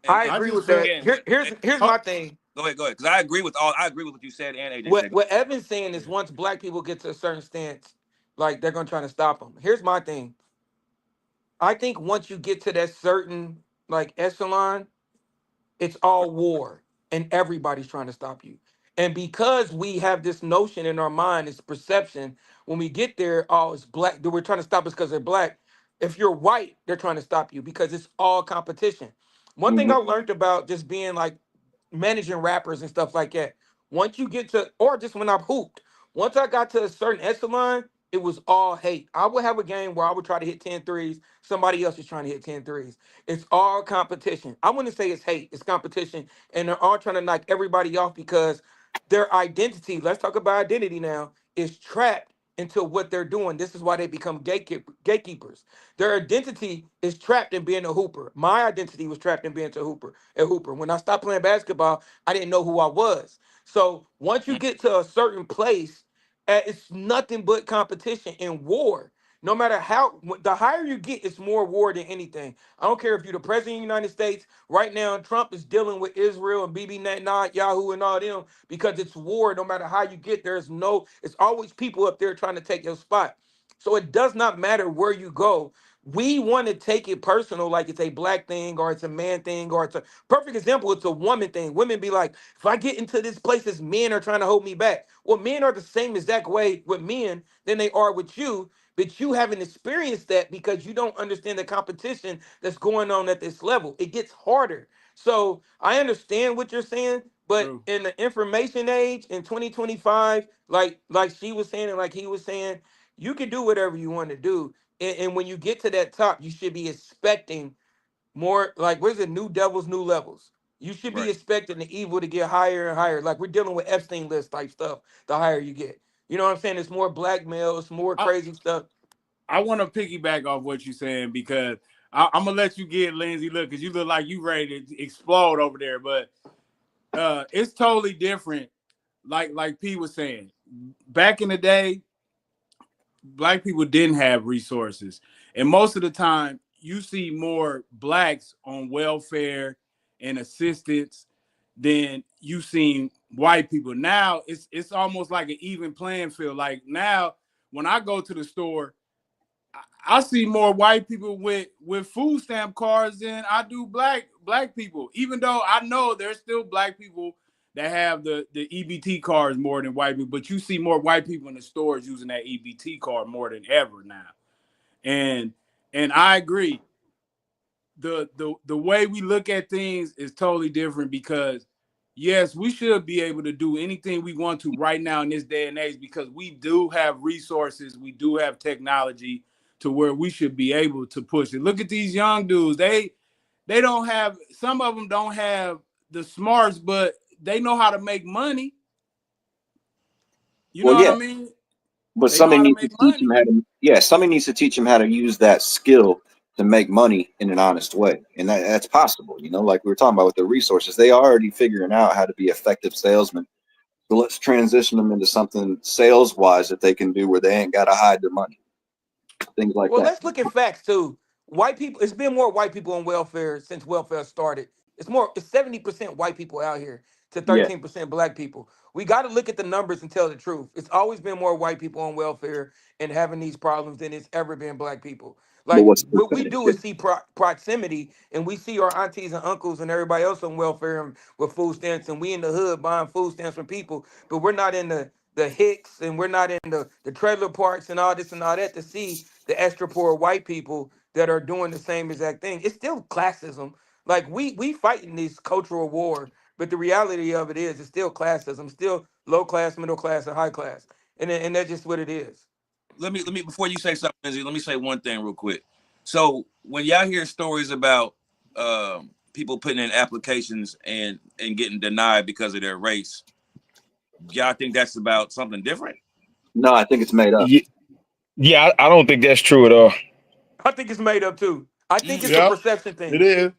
And I I agree just with feel that. again, Here's oh, my thing. go ahead. Because I agree with what you said and AJ What said. what Evan's saying is once Black people get to a certain stance, like they're gonna try to stop them. Here's my thing. I think once you get to that certain like echelon, it's all war and everybody's trying to stop you. And because we have this notion in our mind, this perception, when we get there, oh, it's black, we're trying to stop us because they're black. If you're white, they're trying to stop you because it's all competition. One thing Mm-hmm. I learned about just being like managing rappers and stuff like that, once you get to, or just when I've hooped, once I got to a certain echelon, it was all hate. I would have a game where I would try to hit 10 threes. Somebody else is trying to hit 10 threes. It's all competition. I wouldn't say it's hate, it's competition. And they're all trying to knock everybody off because their identity, let's talk about identity now, is trapped into what they're doing. This is why they become gatekeepers. Their identity is trapped in being a hooper. My identity was trapped in being a hooper. When I stopped playing basketball, I didn't know who I was. So once you get to a certain place, it's nothing but competition and war. No matter how, the higher you get, it's more war than anything. I don't care if you're the president of the United States. Right now, Trump is dealing with Israel and Bibi Yahoo and all them because it's war. No matter how you get there, it's always people up there trying to take your spot. So it does not matter where you go. We want to take it personal, like it's a black thing or it's a man thing or it's a perfect example. It's a woman thing. Women be like, if I get into this place, as men are trying to hold me back. Well, men are the same exact way with men than they are with you, but you haven't experienced that because you don't understand the competition that's going on at this level. It gets harder. So I understand what you're saying, but true. in the information age in 2025, like she was saying and like he was saying, you can do whatever you want to do. And when you get to that top, you should be expecting more, like, what is it? New devils, new levels. You should be Right. expecting the evil to get higher and higher. Like we're dealing with Epstein list type stuff. The higher you get, you know what I'm saying? It's more blackmail. It's more I, crazy stuff. I want to piggyback off what you're saying because I'm gonna let you get Lindsay look because you look like you ready to explode over there, but it's totally different. Like P was saying, back in the day, black people didn't have resources, and most of the time, you see more blacks on welfare and assistance than you seen white people. Now it's almost like an even playing field. Like now, when I go to the store, I see more white people with food stamp cards than I do black people. Even though I know there's still black people that have the EBT cards more than white people, but you see more white people in the stores using that EBT card more than ever now. And I agree. The way we look at things is totally different because yes, we should be able to do anything we want to right now in this day and age because we do have resources, we do have technology to where we should be able to push it. Look at these young dudes. They don't have, some of them don't have the smarts, but they know how to make money. You know what I mean? But They know somebody how to needs to make teach them money. how to. Yeah, somebody needs to teach them how to use that skill to make money in an honest way, and that's possible. You know, like we were talking about with the resources, they are already figuring out how to be effective salesmen. So let's transition them into something sales wise that they can do where they ain't got to hide their money, things like Well, that. let's look at facts too. White people, it's been more white people on welfare since welfare started. It's 70% white people out here to Yeah, 13% black people. We got to look at the numbers and tell the truth. It's always been more white people on welfare and having these problems than it's ever been black people. but Like what's the what we percentage? do is see proximity, and we see our aunties and uncles and everybody else on welfare and with food stamps, and we in the hood buying food stamps from people, but we're not in the Hicks and we're not in the trailer parks and all this and all that to see the extra poor white people that are doing the same exact thing. It's still classism. Like we fighting this cultural war, but the reality of it is it's still classism, still low class, middle class, and high class. And that's just what it is. Let me before you say something, Lindsay, let me say one thing real quick. So when y'all hear stories about people putting in applications and getting denied because of their race, y'all think that's about something different? No, I think it's made up. Yeah, I don't think that's true at all. I think it's made up too. I think it's a Yep, perception it thing. is.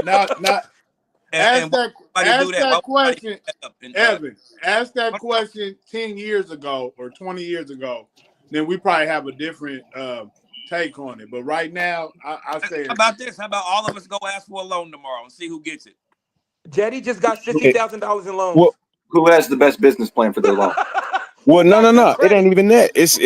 Now, And why would somebody do ask that? Why that would somebody question, make that up? And Evan. Ask that hold on. question 10 years ago or 20 years ago. Then we probably have a different take on it. But right now, I How say about this? How about all of us go ask for a loan tomorrow and see who gets it? Jetty just got sixty It, thousand dollars in loans. well, Who has the best business plan for their loan? well, Who no, got no, good no. It ain't credit? even that. It's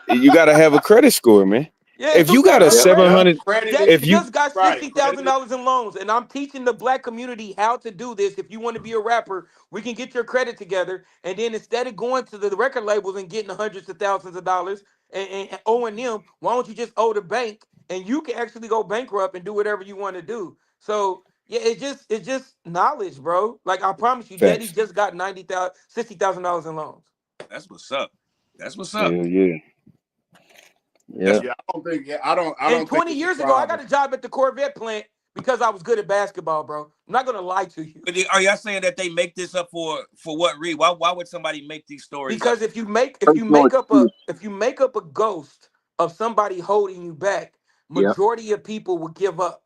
you got to have a credit score, man. Yes, If who you got got a good Yep. credit? 700, credit is Jetty if you just got right. sixty Credit thousand is dollars in loans, and I'm teaching the black community how to do this. If you want to be a rapper, we can get your credit together, and then instead of going to the record labels and getting hundreds of thousands of dollars and owing them, why don't you just owe the bank and you can actually go bankrupt and do whatever you want to do? So yeah, it's just knowledge, bro. Like I promise you, Jetty facts. just got $60,000 in loans. That's what's up. That's what's up. Hell yeah, That's yeah. Yeah, I And don't think 20 it's a years ago, I got problem. a job at the Corvette plant because I was good at basketball, bro. I'm not gonna lie to you. But are y'all saying that they make this up for what reason? Why would somebody make these stories up? Because if you Personal make up a excuse. if you make up a ghost of somebody holding you back, Yep. majority of people will give up.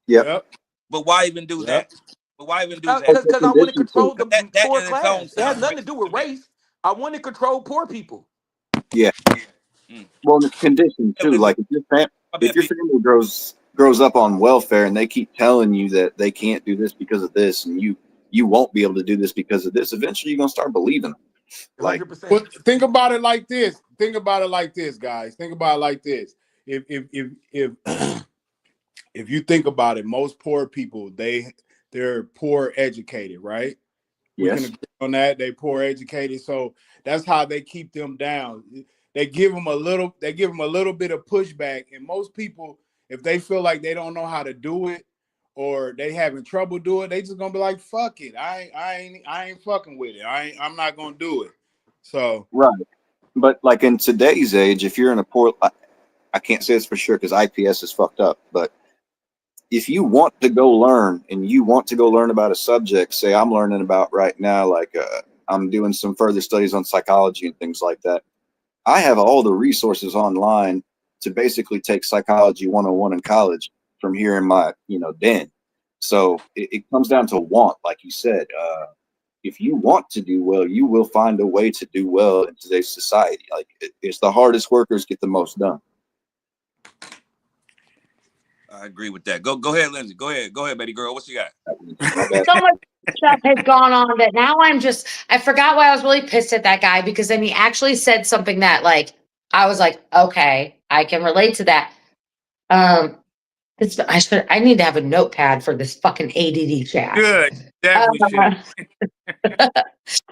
Yep. Yep. But why even do Yep. that? But why even do that? It's a Because I want to condition too. control the That poor in its own class. It has sounds nothing to do racist with to me. race. I want to control poor people. Yeah. Mm. Well, it's conditioned Hey, too. Lindsay, Like if my if bad, your P. family grows up on welfare and they keep telling you that they can't do this because of this, and you won't be able to do this because of this, eventually you're gonna start believing them. Like 100%. But think about it like this. Think about it like this, guys. Think about it like this. If if you think about it, most poor people they're poor educated, right? We can yes, agree on that. They poor educated, so that's how they keep them down. They give them a little. They give them a little bit of pushback, and most people, if they feel like they don't know how to do it or they having trouble doing it, they just gonna be like, "Fuck it, I ain't fucking with it. I'm not gonna do it." So right. But like in today's age, if you're in a poor, I can't say this for sure because IPS is fucked up. But if you want to go learn and you want to go learn about a subject, say I'm learning about right now, like I'm doing some further studies on psychology and things like that. I have all the resources online to basically take psychology 101 in college from here in my den. So it comes down to want, like you said. If you want to do well, you will find a way to do well in today's society. Like it's the hardest workers get the most done. I agree with that. Go ahead, Lindsay. Go ahead, baby girl. What you got? My bad. So much stuff has gone on that now I forgot why I was really pissed at that guy because then he actually said something that like I was like, okay, I can relate to that. I need to have a notepad for this fucking ADD chat. Good. Definitely should.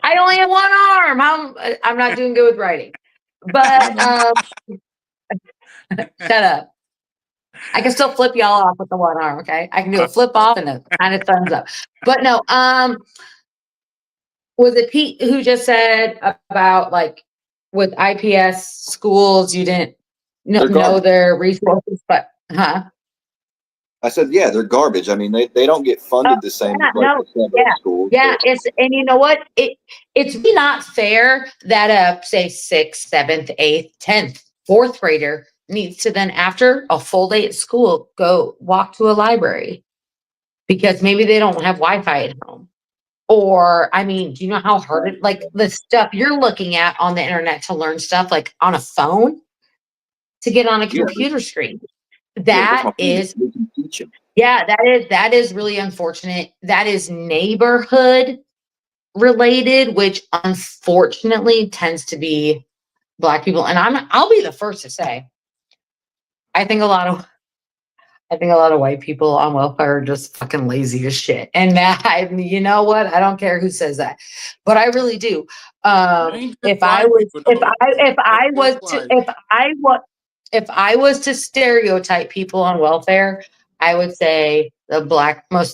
I only have one arm. I'm not doing good with writing. But shut up. I can still flip y'all off with the one arm, okay? I can do a flip off and a kind of thumbs up. But no, was it Pete who just said about like with IPS schools, you didn't know their resources, but I said, yeah, they're garbage. I mean, they don't get funded the same as like the suburb schools. Yeah, and you know what? It's not fair that a say 6th, 7th, 8th, 10th, 4th grader needs to then after a full day at school go walk to a library because maybe they don't have Wi-Fi at home. Or I mean, do you know how hard it like the stuff you're looking at on the internet to learn stuff like on a phone to get on a computer screen? That is that is really unfortunate. That is neighborhood related, which unfortunately tends to be Black people. And I'll be the first to say, I think a lot of white people on welfare are just fucking lazy as shit. And that, you know what? I don't care who says that, but I really do. If I was to stereotype people on welfare, I would say most of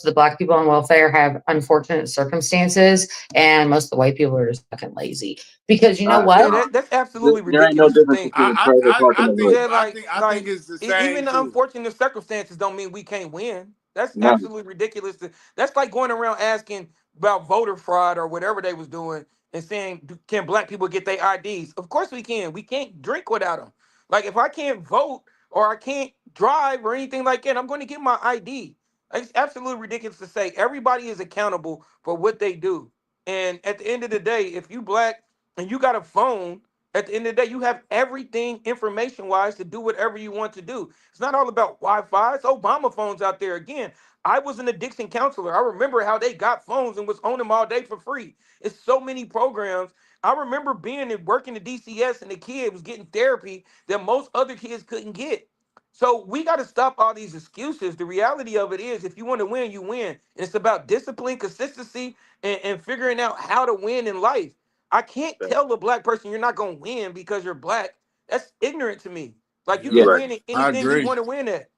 the Black people on welfare have unfortunate circumstances, and most of the white people are just fucking lazy. Because you know what? Yeah, that's absolutely there ain't no ridiculous to difference think. between private parking and hood. I think it's the same. Even the unfortunate circumstances don't mean we can't win. That's No. absolutely ridiculous. That's like going around asking about voter fraud or whatever they was doing and saying, can Black people get their IDs? Of course we can. We can't drink without them. Like if I can't vote or I can't drive or anything like that, I'm going to get my ID. It's absolutely ridiculous to say everybody is accountable for what they do. And at the end of the day, if you Black and you got a phone, at the end of the day, you have everything information-wise to do whatever you want to do. It's not all about Wi-Fi. It's Obama phones out there. Again, I was an addiction counselor. I remember how they got phones and was on them all day for free. It's so many programs. I remember being and working at DCS and the kid was getting therapy that most other kids couldn't get. So we got to stop all these excuses. The reality of it is if you want to win, you win. And it's about discipline, consistency, and figuring out how to win in life. I can't tell a Black person you're not gonna win because you're Black. That's ignorant to me. Like you can win at anything you want to win at.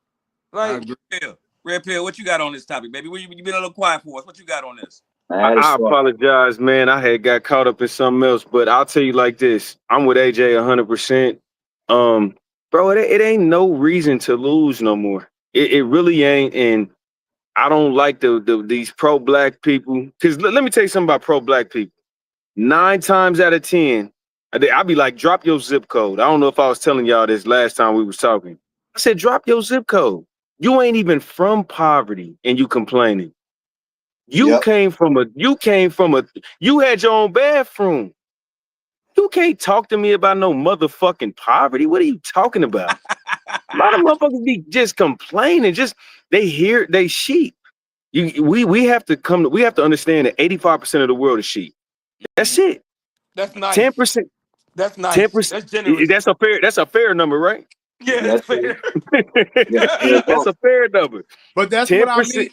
Like Red Pill, what you got on this topic, baby? You been a little quiet for us. What you got on this? I apologize, man. I got caught up in something else, but I'll tell you like this. I'm with AJ 100%. Bro, it ain't no reason to lose no more. It really ain't. And I don't like these pro-Black people. Because let me tell you something about pro-Black people. 9 times out of 10, I'll be like, drop your zip code. I don't know if I was telling y'all this last time we was talking. I said, drop your zip code. You ain't even from poverty and you complaining. You you had your own bathroom. You can't talk to me about no motherfucking poverty. What are you talking about? A lot of motherfuckers be just complaining. They sheep. We have to understand that 85% of the world is sheep. That's it. That's nice. 10%. That's nice. 10%. That's generous. That's a fair number, right? Yeah, that's fair. That's a fair number. But that's 10%. what I mean.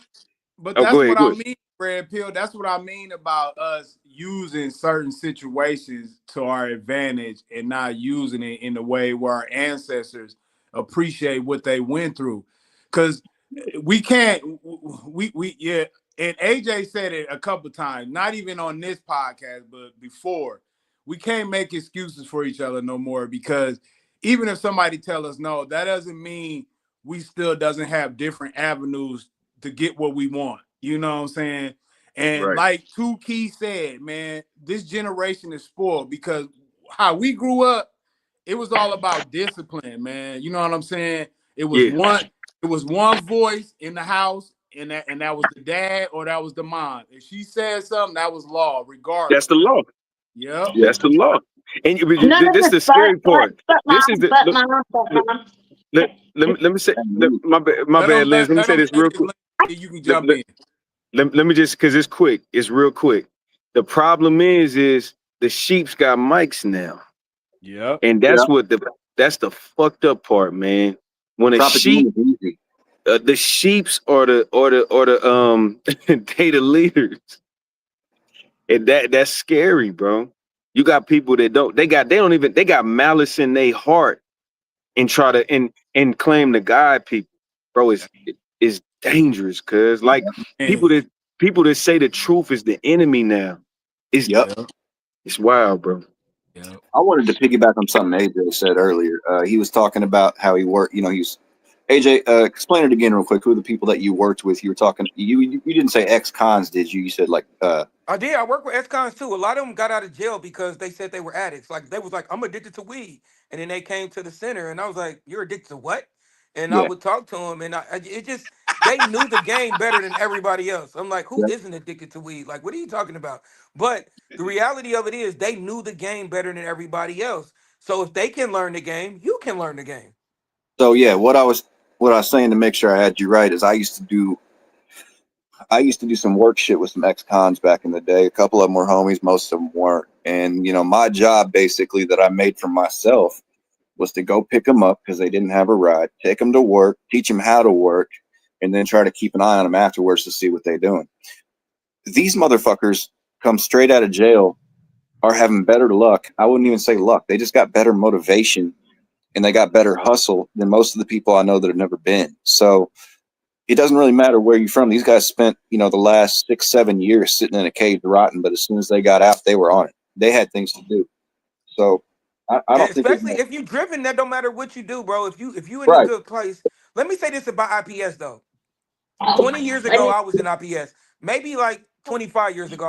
But that's go ahead. I mean, Red Pill. That's what I mean about us using certain situations to our advantage and not using it in the way where our ancestors appreciate what they went through. Because we can't, yeah. And AJ said it a couple times, not even on this podcast, but before. We can't make excuses for each other no more, because even if somebody tell us no, that doesn't mean we still doesn't have different avenues to get what we want. You know what I'm saying? And like 2Key said, man, this generation is spoiled because how we grew up, it was all about discipline, man. You know what I'm saying? It was one voice in the house, and that was the dad or that was the mom. If she said something, that was law, regardless. That's the law. Yeah, that's the law. And this is the scary part. This is the. Let me say my bad, Liz. Let me say this real quick. You can jump in. Let me just, because it's quick. It's real quick. The problem is the sheep's got mics now. Yeah. And that's what That's the fucked up part, man. When a Dropping sheep, is easy. the sheeps or the they the leaders, and that's scary, bro. You got people that they got malice in their heart and try to and claim to guide people, bro. It's dangerous, cause like people And that people that say the truth is the enemy now. It's Yep. it's wild, bro. I wanted to piggyback on something AJ said earlier. He was talking about how he worked. He's AJ. Explain it again real quick. Who are the people that you worked with? You were talking. You didn't say ex-cons, did you? You said like. I did. I work with ex-cons too. A lot of them got out of jail because they said they were addicts. Like they was like, I'm addicted to weed, and then they came to the center, and I was like, you're addicted to what? And I Yeah. would talk to them, and it just they knew the game better than everybody else. I'm like, who Yeah. isn't addicted to weed? Like, what are you talking about? But the reality of it is, they knew the game better than everybody else. So if they can learn the game, you can learn the game. So yeah, what I was saying to make sure I had you right is I used to do some work shit with some ex-cons back in the day. A couple of them were homies, most of them weren't. And my job basically that I made for myself was to go pick them up because they didn't have a ride, take them to work, teach them how to work, and then try to keep an eye on them afterwards to see what they're doing. These motherfuckers come straight out of jail are having better luck. I wouldn't even say luck. They just got better motivation and they got better hustle than most of the people I know that have never been. So it doesn't really matter where you're from. These guys spent, the last 6-7 years sitting in a cage rotting, but as soon as they got out, they were on it. They had things to do. So I And don't think especially if you driven, that don't matter what you do, bro. If you in a right. good place. Let me say this about IPS though. 20 years ago, I was in IPS. Maybe like 25 years ago,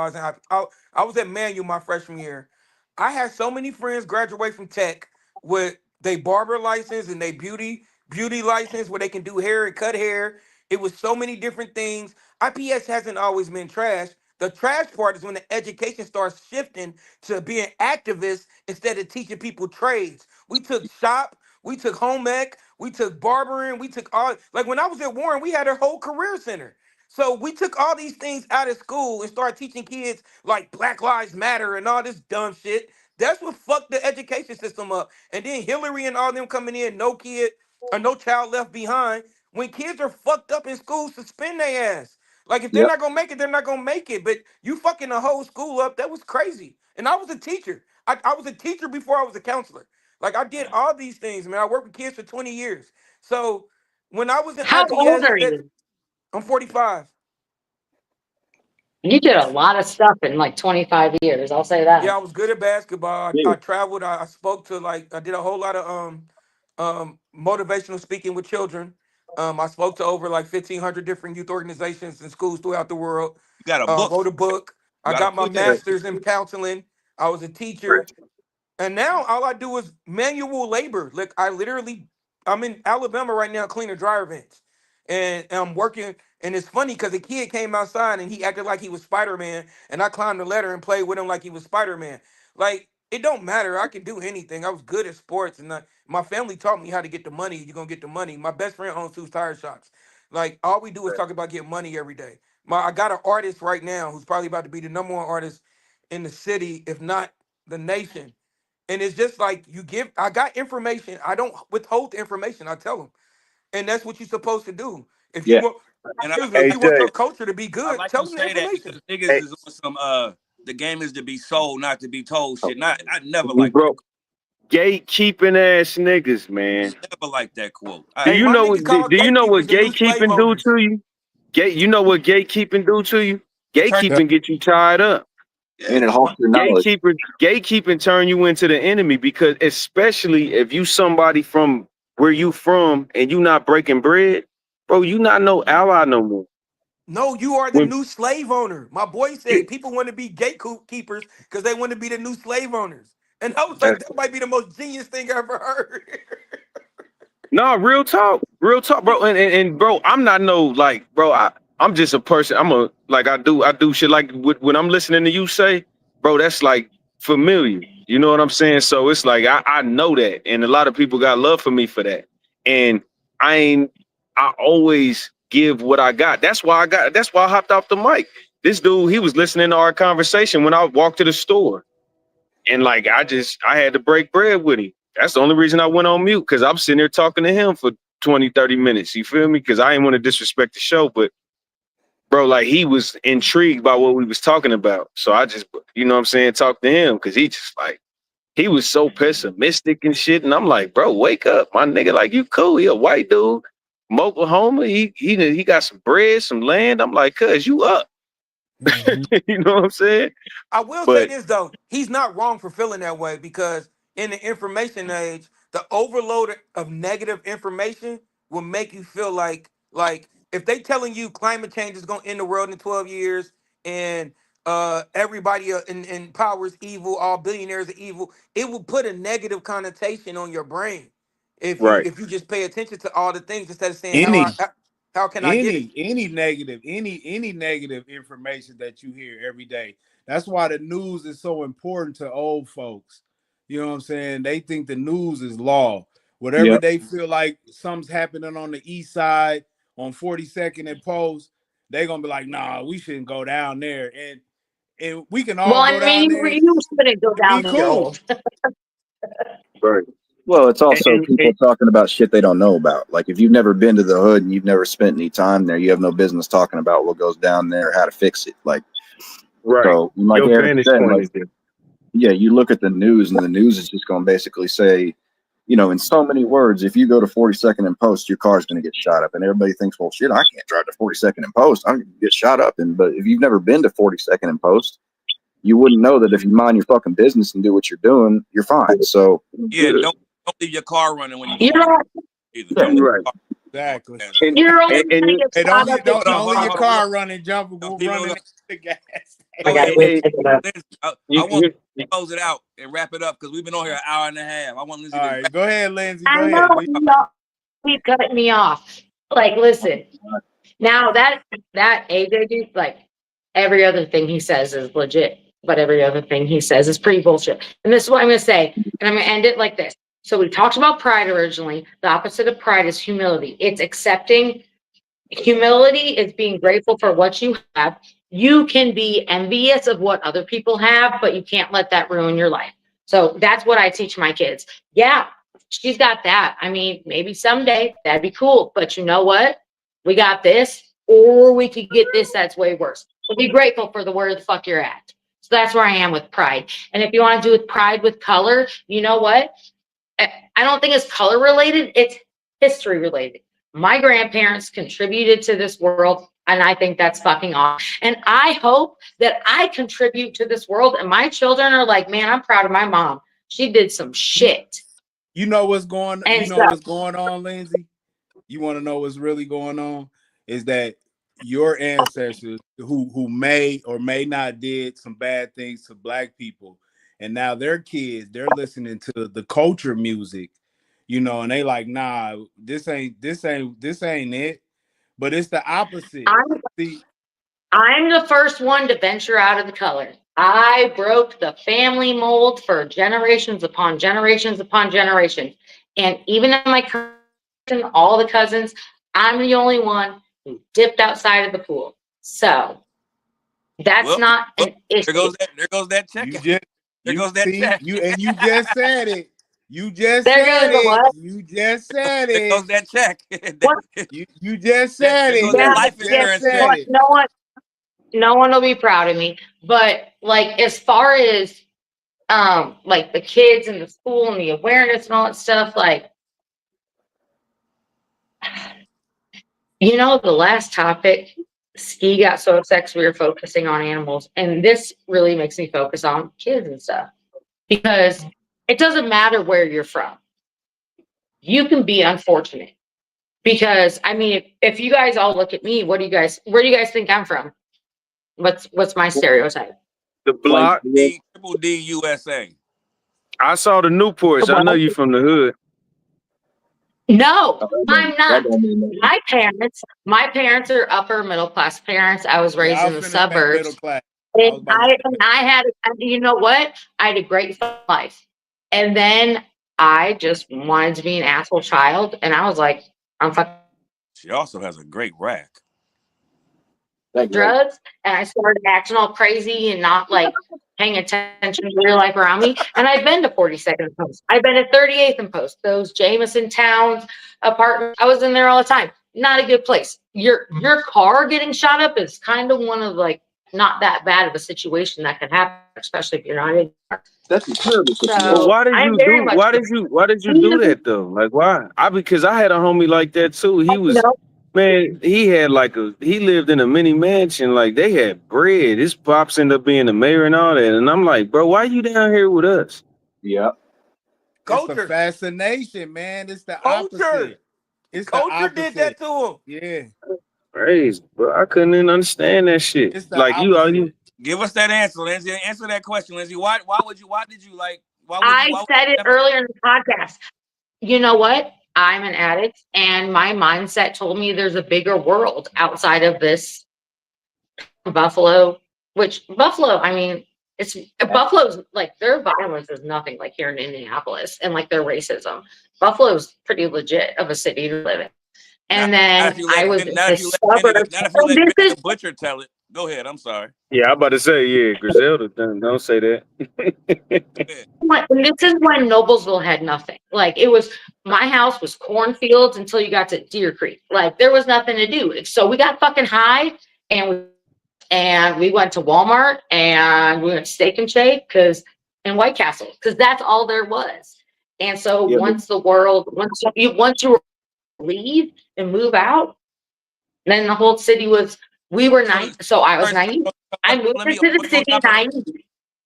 I was at Manual my freshman year. I had so many friends graduate from tech with they barber license and they beauty license where they can do hair and cut hair. It was so many different things. IPS hasn't always been trash. The trash part is when the education starts shifting to being activists instead of teaching people trades. We took shop, we took home ec, we took barbering, we took all like when I was at Warren, we had a whole career center. So we took all these things out of school and started teaching kids like Black Lives Matter and all this dumb shit. That's what fucked the education system up. And then Hillary and all them coming in, no kid or no child left behind. When kids are fucked up in school, suspend their ass. Like if they're Yep. not gonna make it, they're not gonna make it. But you fucking the whole school up, that was crazy. And I was a teacher. I was a teacher before I was a counselor. Like I did all these things, man. I worked with kids for 20 years. So when I was in How old IPS, are you? I'm 45. You did a lot of stuff in like 25 years. I'll say Yeah, that. I was good at basketball. Yeah. I traveled. I spoke to I did a whole lot of motivational speaking with children. I spoke to over like 1,500 different youth organizations and schools throughout the world. You got a book. Wrote a book. You I got a got my book there. master's in counseling. I was a teacher. And now all I do is manual labor. Like I'm in Alabama right now cleaning dryer vents. And I'm working, and it's funny because a kid came outside and he acted like he was Spider-Man, and I climbed the ladder and played with him like he was Spider-Man. Like, it don't matter. I can do anything. I was good at sports, and my family taught me how to get the money. You're gonna get the money. My best friend owns 2 tire shops. Like, all we do is talk about getting money every day. I got an artist right now who's probably about to be the #1 artist in the city, if not the nation. And it's just like I got information. I don't withhold the information. I tell them. And that's what you're supposed to do. If you Yeah. want, And I excuse me, like if Hey you want Jay, your culture to be I good, like tell you them the say that because information. niggas hey, is on some the game is to be sold, not to be told shit. Not I never you like that. broke gatekeeping ass niggas, man. Never like that quote. Do Hey, you my know niggas what? call Do you know what gatekeepers the new slave gatekeeping do owners. to you? You know what gatekeeping do to you? Turn Gatekeeping get you tied up. yeah. And it halts your knowledge. Gatekeeping turn you into the enemy because especially if you somebody from where you from and you not breaking bread, bro, you not no ally no more. No, you are the When new slave owner. My boy said people want to be gatekeepers because they want to be the new slave owners. And I was like, that might be the most genius thing I ever heard. No, real talk, bro. And bro, I'm not no like, bro. I'm just a person. I do shit like when I'm listening to you say, bro. That's like familiar. You know what I'm saying? So it's like I know that, and a lot of people got love for me for that. And I ain't. I always give what I got. That's why I hopped off the mic. This dude, he was listening to our conversation when I walked to the store, and like I had to break bread with him. That's the only reason I went on mute, because I'm sitting there talking to him for 20, 30 minutes. You feel me? Because I didn't want to disrespect the show, but bro, like he was intrigued by what we was talking about. So I just, you know what I'm saying, talk to him because he just like, he was so pessimistic and shit. And I'm like, bro, wake up, my nigga. Like, you cool. He a white dude from Oklahoma. He got some bread, some land. I'm like, cuz you up. You know what I'm saying? I will say But this though, he's not wrong for feeling that way because in the information age, the overload of negative information will make you feel like if they telling you climate change is gonna end the world in 12 years and everybody in power is evil, all billionaires are evil, it will put a negative connotation on your brain right. if you just pay attention to all the things instead of saying Any how can I get it? any negative any negative information that you hear every day. That's why the news is so important to old folks. You know what I'm saying? They think the news is law. Whatever Yep. they feel like something's happening on the east side on 42nd and Post, they're gonna be like, nah, we shouldn't go down there. And we can Well, all I go mean, down there you shouldn't go and be down there cool. old. Right. Well, it's also people And talking about shit they don't know about. Like if you've never been to the hood and you've never spent any time there, you have no business talking about what goes down there, how to fix it. Like right. so, like Your Eric vantage said, point like is there. yeah, you look at the news and the news is just going to basically say, you know, in so many words, if you go to 42nd and Post, your car's going to get shot up, and everybody thinks, well, shit, I can't drive to 42nd and Post, I'm going to get shot up. And but if you've never been to 42nd and Post, you wouldn't know that if you mind your fucking business and do what you're doing, you're fine. So Yeah, don't leave your car running when you You're go in. not, Either yeah, don't leave Right. your car. Exactly. And you're only and, and gonna you, get Hey, shot up if Hold you on, don't hold leave on, your hold on. car running, jumping, People running gonna, at the gas I go station. gotta ahead. go hey, pick it up. Lindsay, I you, want you, to close it out and wrap it up because we've been on here an hour and a half. I want Lindsay All to right, wrap go ahead, Lindsay. I Go know ahead. y'all keep cutting me off. Like, listen, now that AJ dude, like every other thing he says is legit, but every other thing he says is pretty bullshit. And this is what I'm gonna say, and I'm gonna end it like this. So we talked about pride originally. The opposite of pride is humility. It's accepting. Humility is being grateful for what you have. You can be envious of what other people have, but you can't let that ruin your life. So that's what I teach my kids. Yeah, she's got that. I mean, maybe someday that'd be cool, but you know what? We got this, or we could get this that's way worse. So be grateful for the where the fuck you're at. So that's where I am with pride. And if you want to do with pride with color, you know what? I don't think it's color related, it's history related. My grandparents contributed to this world, and I think that's fucking awesome. And I hope that I contribute to this world, and my children are like, man, I'm proud of my mom. She did some shit. You know what's going. You And so know what's going on, Lindsay. You want to know what's really going on? Is that your ancestors who may or may not did some bad things to black people, and now their kids they're listening to the culture music, you know, and they like, nah, this ain't it. But it's the opposite. I'm See, I'm the first one to venture out of the color. I broke the family mold for generations upon generations upon generations. And even in my cousin, all the cousins, I'm the only one who dipped outside of the pool. So that's well, not well, an issue. there goes that check. you just There you goes that see check. you just said it. You just There goes said the it. what? You just said There it. goes that check. What? You just said There it. goes that Yeah, You life yeah. just insurance said check. What? it. No one will be proud of me. But like as far as like the kids and the school and the awareness and all that stuff, like the last topic, Ski got so upset 'cause we were focusing on animals. And this really makes me focus on kids and stuff. Because it doesn't matter where you're from. You can be unfortunate. Because I mean, if you guys all look at me, where do you guys think I'm from? What's my stereotype? the Like block. Triple D USA. I saw the Newports. I know Well, you from the hood. no, I'm that not. don't mean nothing. My parents are upper middle class parents. I was Yeah, raised I in was the finna say middle suburbs. class. I And was about to I say and I had, you know what? I had a great life. And then I just wanted to be an asshole child. And I was like, I'm fucking She also has a great rack. That great. drugs. And I started acting all crazy and not like paying attention to real life around me. And I've been to 42nd and Post. I've been to 38th and Post. Those Jameson Towns apartments. I was in there all the time. Not a good place. Your car getting shot up is kind of one of like not that bad of a situation that can happen, especially if you're not in. That's a terrible situation. But So why did I'm you very do? much, Why did you do you that though? Like why? Because I had a homie like that too. He was know, man. He lived in a mini mansion. Like they had bread. His pops ended up being the mayor and all that. And I'm like, bro, why you down here with us? Yeah. It's the Culture. fascination, man. It's the Culture. opposite. It's the Culture did that opposite. to him. Yeah, Crazy, bro. I couldn't even understand that shit. it's the Like you. opposite. Give us that answer, Lindsay. Answer that question, Lindsay. I Why would said you it never? earlier in the podcast. You know what? I'm an addict, and my mindset told me there's a bigger world outside of this Buffalo. Which Buffalo, I mean, it's Buffalo's like their violence is nothing like here in Indianapolis, and like their racism. Buffalo's pretty legit of a city to live in. Not, And not if then you I let was in not the if you let Benny the, suburbs. not if you Oh, let this Benny is the butcher tell it. Go ahead. I'm sorry. Yeah, I'm about to say Griselda. Don't say that. Go ahead. and this is when Noblesville had nothing. Like it was my house was cornfields until you got to Deer Creek. Like there was nothing to do. So we got fucking high and we went to Walmart and we went Steak and Shake and White Castle because that's all there was. And so Yeah, but once you leave and move out, then the whole city was we were So, nine. So I was first, 90. I moved let me into the on city top of 90.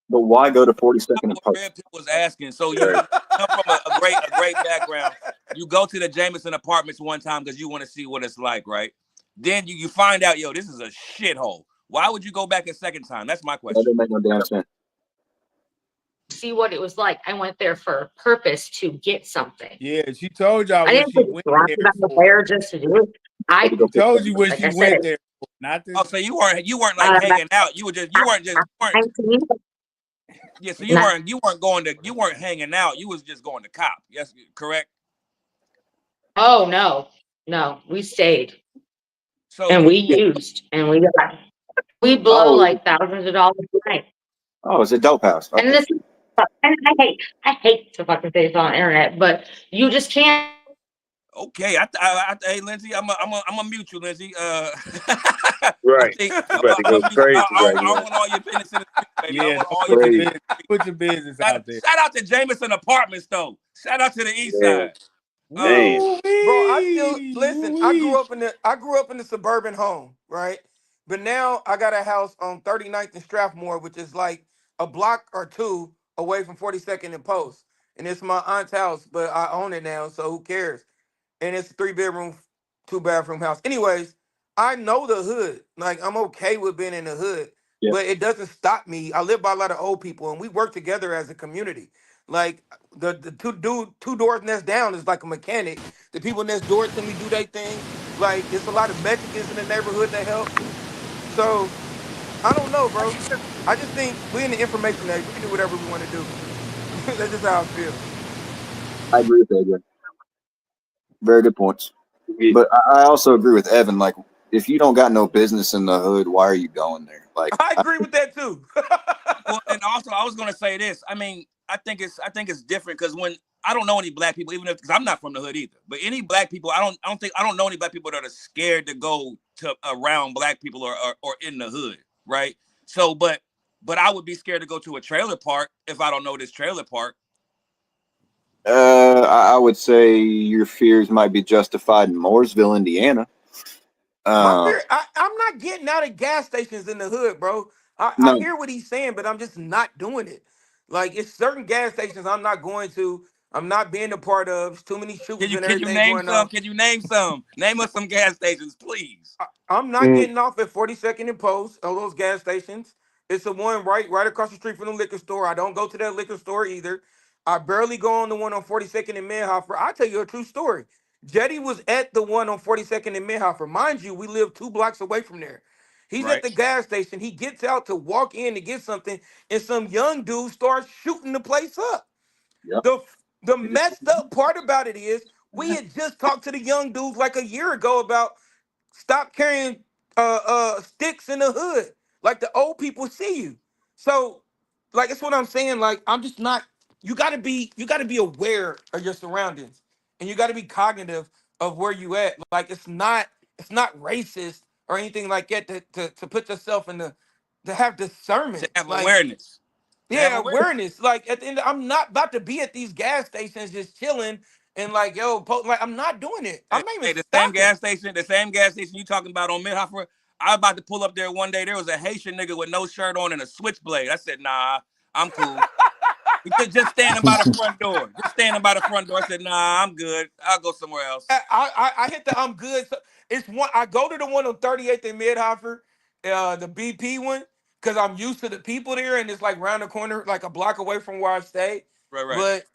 why go to top 42nd of and what Post? Red Pill was asking. So Right. you come from a great background. You go to the Jameson Apartments one time because you want to see what it's like, right? Then you find out, yo, this is a shithole. Why would you go back a second time? That's my That question. didn't make no damn sense. See what it was like. I went there for a purpose to get something. Yeah, she told y'all I what didn't she think went I there was for. there just to do it. Had to I go She pick told something you up. what like she I said, went there for. Not Oh, this. so you weren't like uh, hanging out. You weren't. 19. Yeah, so Not, you weren't hanging out. You was just going to cop. Yes, correct. oh no, we stayed So and you we used and we blow Oh, like thousands of dollars a night. oh, it's a dope house. And Okay. and I hate to fucking say this on the internet, but you just can't okay? Hey, Lindsay, I'm a mute you, Lindsay. I Right. think You about to I'm go a mute. crazy I right don't now. want all your business in the street, baby. I don't Yeah, want don't all your put your business. Crazy. business. Put your business out there. Shout out to Jameson Apartments, though. Shout out to the East Yeah. Side. Damn. Woo Bro, I still wee, listen. woo I wee. grew up in the suburban home, right? But now I got a house on 39th and Strathmore, which is like a block or two away from 42nd and Post. And it's my aunt's house, but I own it now, so who cares? And it's a 3 bedroom, 2 bathroom house. Anyways, I know the hood. Like I'm okay with being in the hood, Yeah. but it doesn't stop me. I live by a lot of old people, and we work together as a community. Like the two doors next down is like a mechanic. The people next door to me do their thing. Like it's a lot of Mexicans in the neighborhood that help. So I don't know, bro. I just think we're in the information age. We can do whatever we want to do. That's just how I feel. I agree with AJ. Very good points. Yeah. But I also agree with Evan. Like, if you don't got no business in the hood, why are you going there? Like, I agree with that too. Well, and also I was gonna say this. I mean, I think it's different because when I don't know any black people, even if because I'm not from the hood either. But any black people, I don't know any black people that are scared to go to around black people or in the hood, right? So, but I would be scared to go to a trailer park if I don't know this trailer park. I would say your fears might be justified in Mooresville, Indiana. My Uh, fear, I'm not getting out of gas stations in the hood, bro. I no, hear what he's saying, but I'm just not doing it. Like it's certain gas stations I'm not going to. I'm not being a part of. It's too many Can shootings you and can you everything name going some? on. Can you name some? Name us some gas stations, please. I'm not Mm, getting off at 42nd and Post of those gas stations. It's the one right across the street from the liquor store. I don't go to that liquor store either. I barely go on the one on 42nd and Manhoffer. I'll tell you a true story. Jetty was at the one on 42nd and Manhoffer. Mind you, we live 2 blocks away from there. He's at Right. the gas station. He gets out to walk in to get something, and some young dude starts shooting the place up. yep. The messed up part about it is we had just talked to the young dudes like a year ago about stop carrying sticks in the hood. Like the old people see you. So like that's what I'm saying. Like I'm just not. You gotta be aware of your surroundings, and you gotta be cognitive of where you at. Like it's not racist or anything like that to put yourself in the to have To discernment. have Like awareness. To have yeah, awareness. awareness. Like at the end, I'm not about to be at these gas stations just chilling and like like I'm not doing it. I'm Hey, not even hey, stopping. the same gas station you talking about on Midhoffer. I was about to pull up there one day. There was a Haitian nigga with no shirt on and a switchblade. I said, nah, I'm cool. We just standing by the front door. Just standing by the front door. I said, nah, I'm good. I'll go somewhere else. I hit the I'm good. So it's one. I go to the one on 38th and Midhoffer, the BP one, because I'm used to the people there, and it's like round the corner, like a block away from where I stay. Right, right. But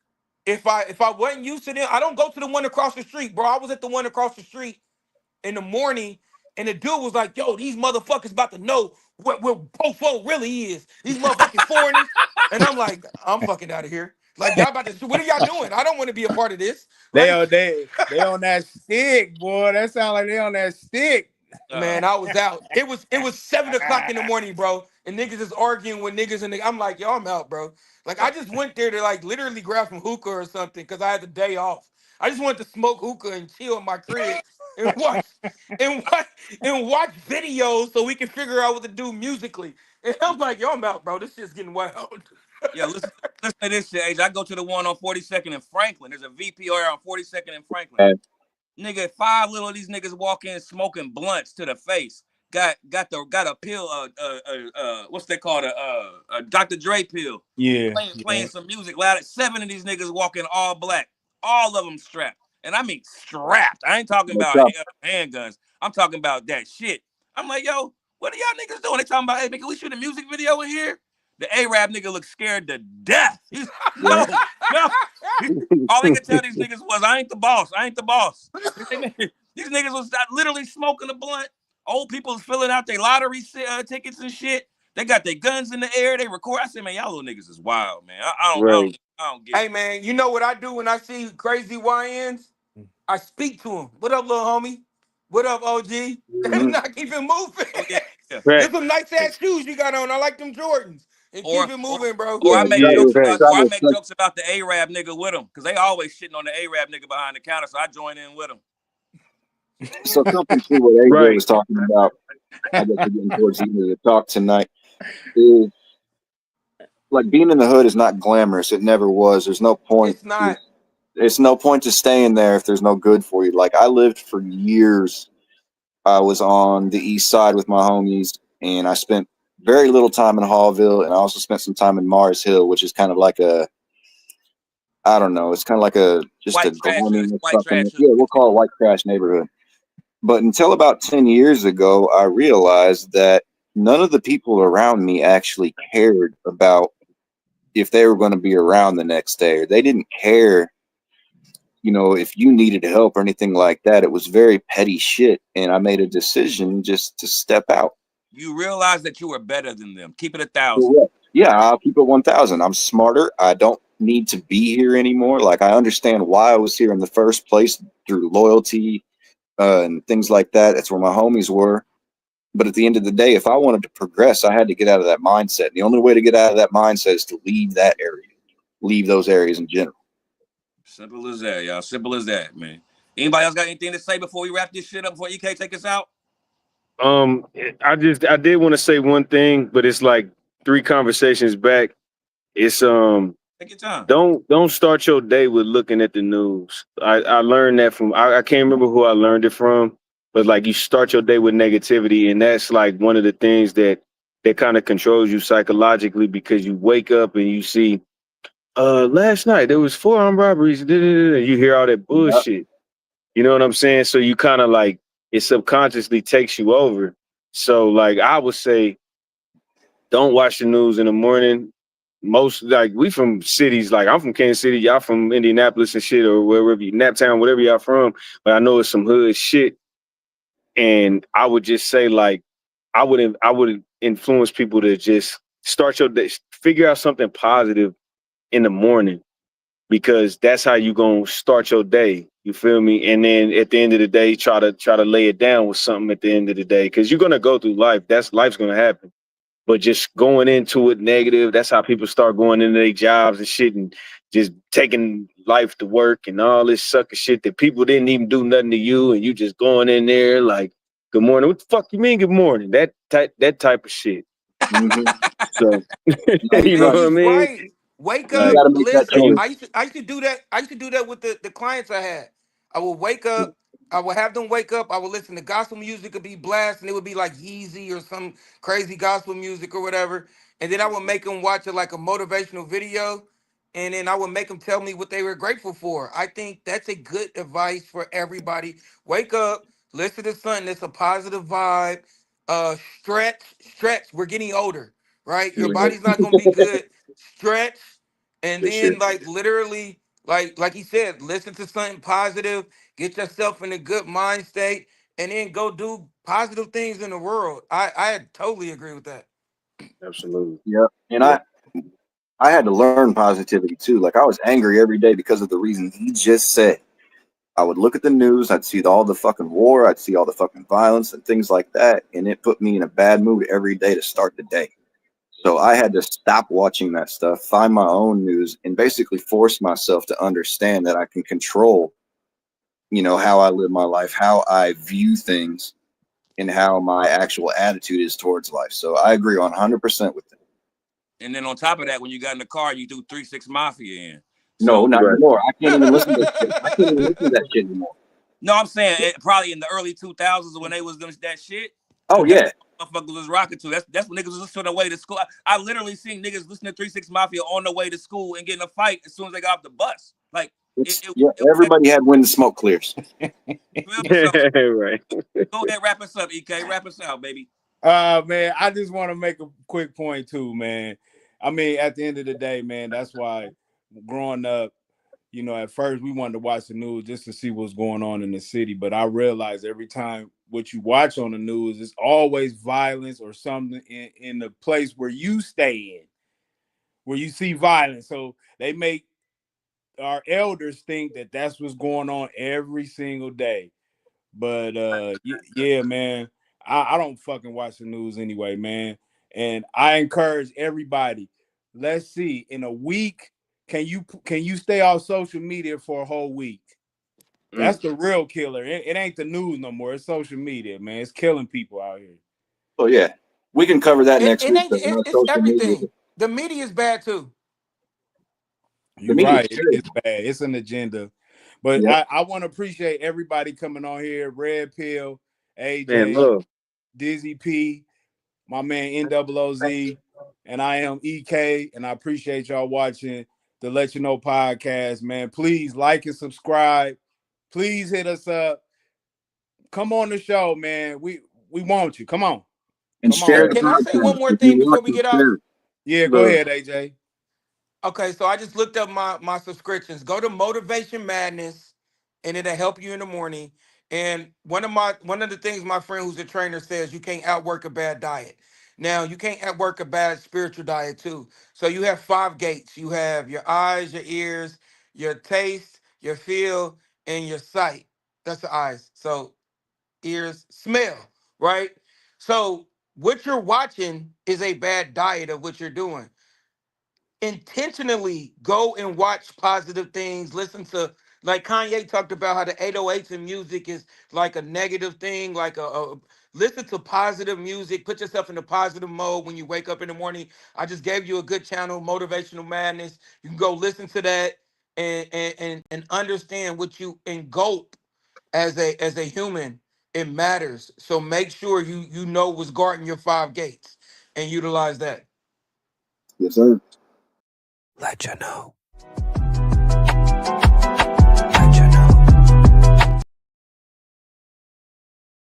if I wasn't used to them, I don't go to the one across the street, bro. I was at the one across the street in the morning, and the dude was like, "Yo, these motherfuckers about to know what Pofo really is. These motherfucking foreigners." And I'm like, "I'm fucking out of here. Like, y'all about to? What are y'all doing? I don't want to be a part of this." They Like, on they on that stick, boy. That sound like they on that stick. man, I was out. It was 7 o'clock in the morning, bro, and niggas is arguing with niggas, and I'm like, "Yo, I'm out, bro." Like, I just went there to like literally grab some hookah or something because I had the day off. I just wanted to smoke hookah and chill in my crib and watch and watch and watch videos so we can figure out what to do musically. And I'm like, "Yo, I'm out, bro. This shit's getting wild." Yeah, listen to this shit, Age. I go to the one on 42nd and Franklin. There's a VPR on 42nd and Franklin. Nigga, 5 little of these niggas walk in smoking blunts to the face. Got a pill, what's they called, a Dr. Dre pill. Yeah, Playing some music loud. 7 of these niggas walking all black. All of them strapped. And I mean strapped. I ain't talking about handguns. I'm talking about that shit. I'm like, yo, what are y'all niggas doing? They talking about, hey, can we shoot a music video in here? The Arab nigga looked scared to death. He's no. All he could tell these niggas was, I ain't the boss. I ain't the boss. These niggas was literally smoking a blunt. Old people filling out their lottery tickets and shit. They got their guns in the air. They record. I said, man, y'all little niggas is wild, man. I don't get Hey, it. man, you know what I do when I see crazy YNs? I speak to him. What up, little homie? What up, OG? And not keep it moving. Oh yeah, yeah. There's some nice ass shoes you got on. I like them Jordans. And keep it moving, bro. Or I make jokes about, Travis, or I make jokes about the Arab nigga with them, because they always shitting on the Arab nigga behind the counter, so I join in with them. So something to what AJ was talking about, I guess we're getting towards the end of the talk tonight, is like being in the hood is not glamorous. It never was. There's no point. It's not. It's no point to staying there if there's no good for you. Like I lived for years. I was on the east side with my homies, and I spent very little time in Hallville, and I also spent some time in Mars Hill, which is kind of like I don't know, it's kind of like just White a trash, gloomy white trash. yeah, we'll call it white trash neighborhood. But until about 10 years ago, I realized that none of the people around me actually cared about if they were going to be around the next day, or they didn't care, if you needed help or anything like that. It was very petty shit. And I made a decision just to step out. You realize that you were better than them. Keep it 1,000. Yeah, I'll keep it 1,000. I'm smarter. I don't need to be here anymore. Like, I understand why I was here in the first place through loyalty and things like that. That's where my homies were. But at the end of the day, if I wanted to progress, I had to get out of that mindset. The only way to get out of that mindset is to leave that area, leave those areas in general. Simple as that, y'all. Simple as that, man. Anybody else got anything to say before we wrap this shit up, before EK take us out? I did want to say one thing, but it's like 3 conversations back. It's Take your time. don't start your day with looking at the news. I learned that from I can't remember who I learned it from, but like you start your day with negativity, and that's like one of the things that kind of controls you psychologically, because you wake up and you see last night there was 4 armed robberies, and you hear all that bullshit. You know what I'm saying? So you kind of like, it subconsciously takes you over. So like I would say, don't watch the news in the morning. Most, like, we from cities, like I'm from Kansas City, y'all from Indianapolis and shit, or wherever you, Naptown, whatever y'all from. But I know it's some hood shit. And I would just say, like, I would influence people to just start your day, figure out something positive in the morning, because that's how you gonna start your day. You feel me? And then at the end of the day, try to lay it down with something at the end of the day, because you're gonna go through life. Life's gonna happen. but just going into it negative. That's how people start going into their jobs and shit and just taking life to work and all this sucker shit that people didn't even do nothing to you, and you just going in there like, good morning. What the fuck you mean good morning? That type of shit. Mm-hmm. So No, you you're know And right. what I he's mean? right. Wake You Like, up, got to make that listen. hey, change. I used to do that. I used to do that with the clients I had. I would wake up. I would have them wake up. I would listen to gospel music, would be blast, and it would be like Yeezy or some crazy gospel music or whatever. And then I would make them watch it like a motivational video, and then I would make them tell me what they were grateful for. I think that's a good advice for everybody. Wake up, listen to something that's a positive vibe. Stretch. We're getting older, right? Your Right. body's not gonna be good. Stretch, and For sure. then like literally, like he said, listen to something positive, get yourself in a good mind state, and then go do positive things in the world. I totally agree with that. absolutely. Yeah. And Yeah. I had to learn positivity too. Like I was angry every day because of the reason he just said. I would look at the news, I'd see all the fucking war, I'd see all the fucking violence and things like that, and it put me in a bad mood every day to start the day. So I had to stop watching that stuff, find my own news, and basically force myself to understand that I can control, how I live my life, how I view things, and how my actual attitude is towards life. So I agree 100% with that. And then on top of that, when you got in the car, you do 3 6 Mafia in. No, So not Right. anymore. I can't even listen to that shit. I can't even listen to that shit anymore. no, I'm saying probably in the early 2000s when they was doing that shit, Oh because that's yeah. what motherfuckers was rocking to. That's what niggas was listening on the way to school. I literally seen niggas listening to 3 6 Mafia on the way to school and getting a fight as soon as they got off the bus. Like it, It's it, yeah, it was that, everybody had when the smoke clears. you feel me? So Right. go ahead, wrap us up, EK. Wrap us out, baby. Man, I just want to make a quick point too, man. I mean, at the end of the day, man, that's why growing up, at first we wanted to watch the news just to see what's going on in the city. But I realized every time what you watch on the news is always violence or something in the place where you stay in, where you see violence. So they make our elders think that that's what's going on every single day. But yeah, man, I don't fucking watch the news anyway, man. And I encourage everybody. Let's see, in a week, can you stay off social media for a whole week? That's Mm. the real killer. It ain't the news no more. It's social media, man. It's killing people out here. Oh yeah. We can cover that next It week. ain't. But It's social media, everything. The media is bad too. the You're media is right. It is terrible. bad. It's an agenda. But Yep. I want to appreciate everybody coming on here. Red Pill, Man, AJ, love. Dizzy P, my man NOOZ, and I am EK, and I appreciate y'all watching the Let You Know podcast, man. Please like and subscribe. Please hit us up. Come on the show, man. We want you. Come on. And Come on, share Hey, the can man. I say one podcast. more If you thing before watch we it, get off? share it. Yeah, go Love. ahead, AJ. Okay, so I just looked up my subscriptions. Go to Motivation Madness, and it'll help you in the morning. And one of the things my friend who's a trainer says, you can't outwork a bad diet. Now you can't outwork a bad spiritual diet too. So you have five gates. You have your eyes, your ears, your taste, your feel, and your sight. That's the eyes. So ears, smell, right? So what you're watching is a bad diet of what you're doing. Intentionally go and watch positive things. Listen to, like Kanye talked about how the 808s in music is like a negative thing, like listen to positive music. Put yourself in a positive mode when you wake up in the morning. I just gave you a good channel, Motivational Madness. You can go listen to that and understand what you engulf as a human. It matters. So make sure you know what's guarding your five gates and utilize that. Yes, sir. Letchaknow.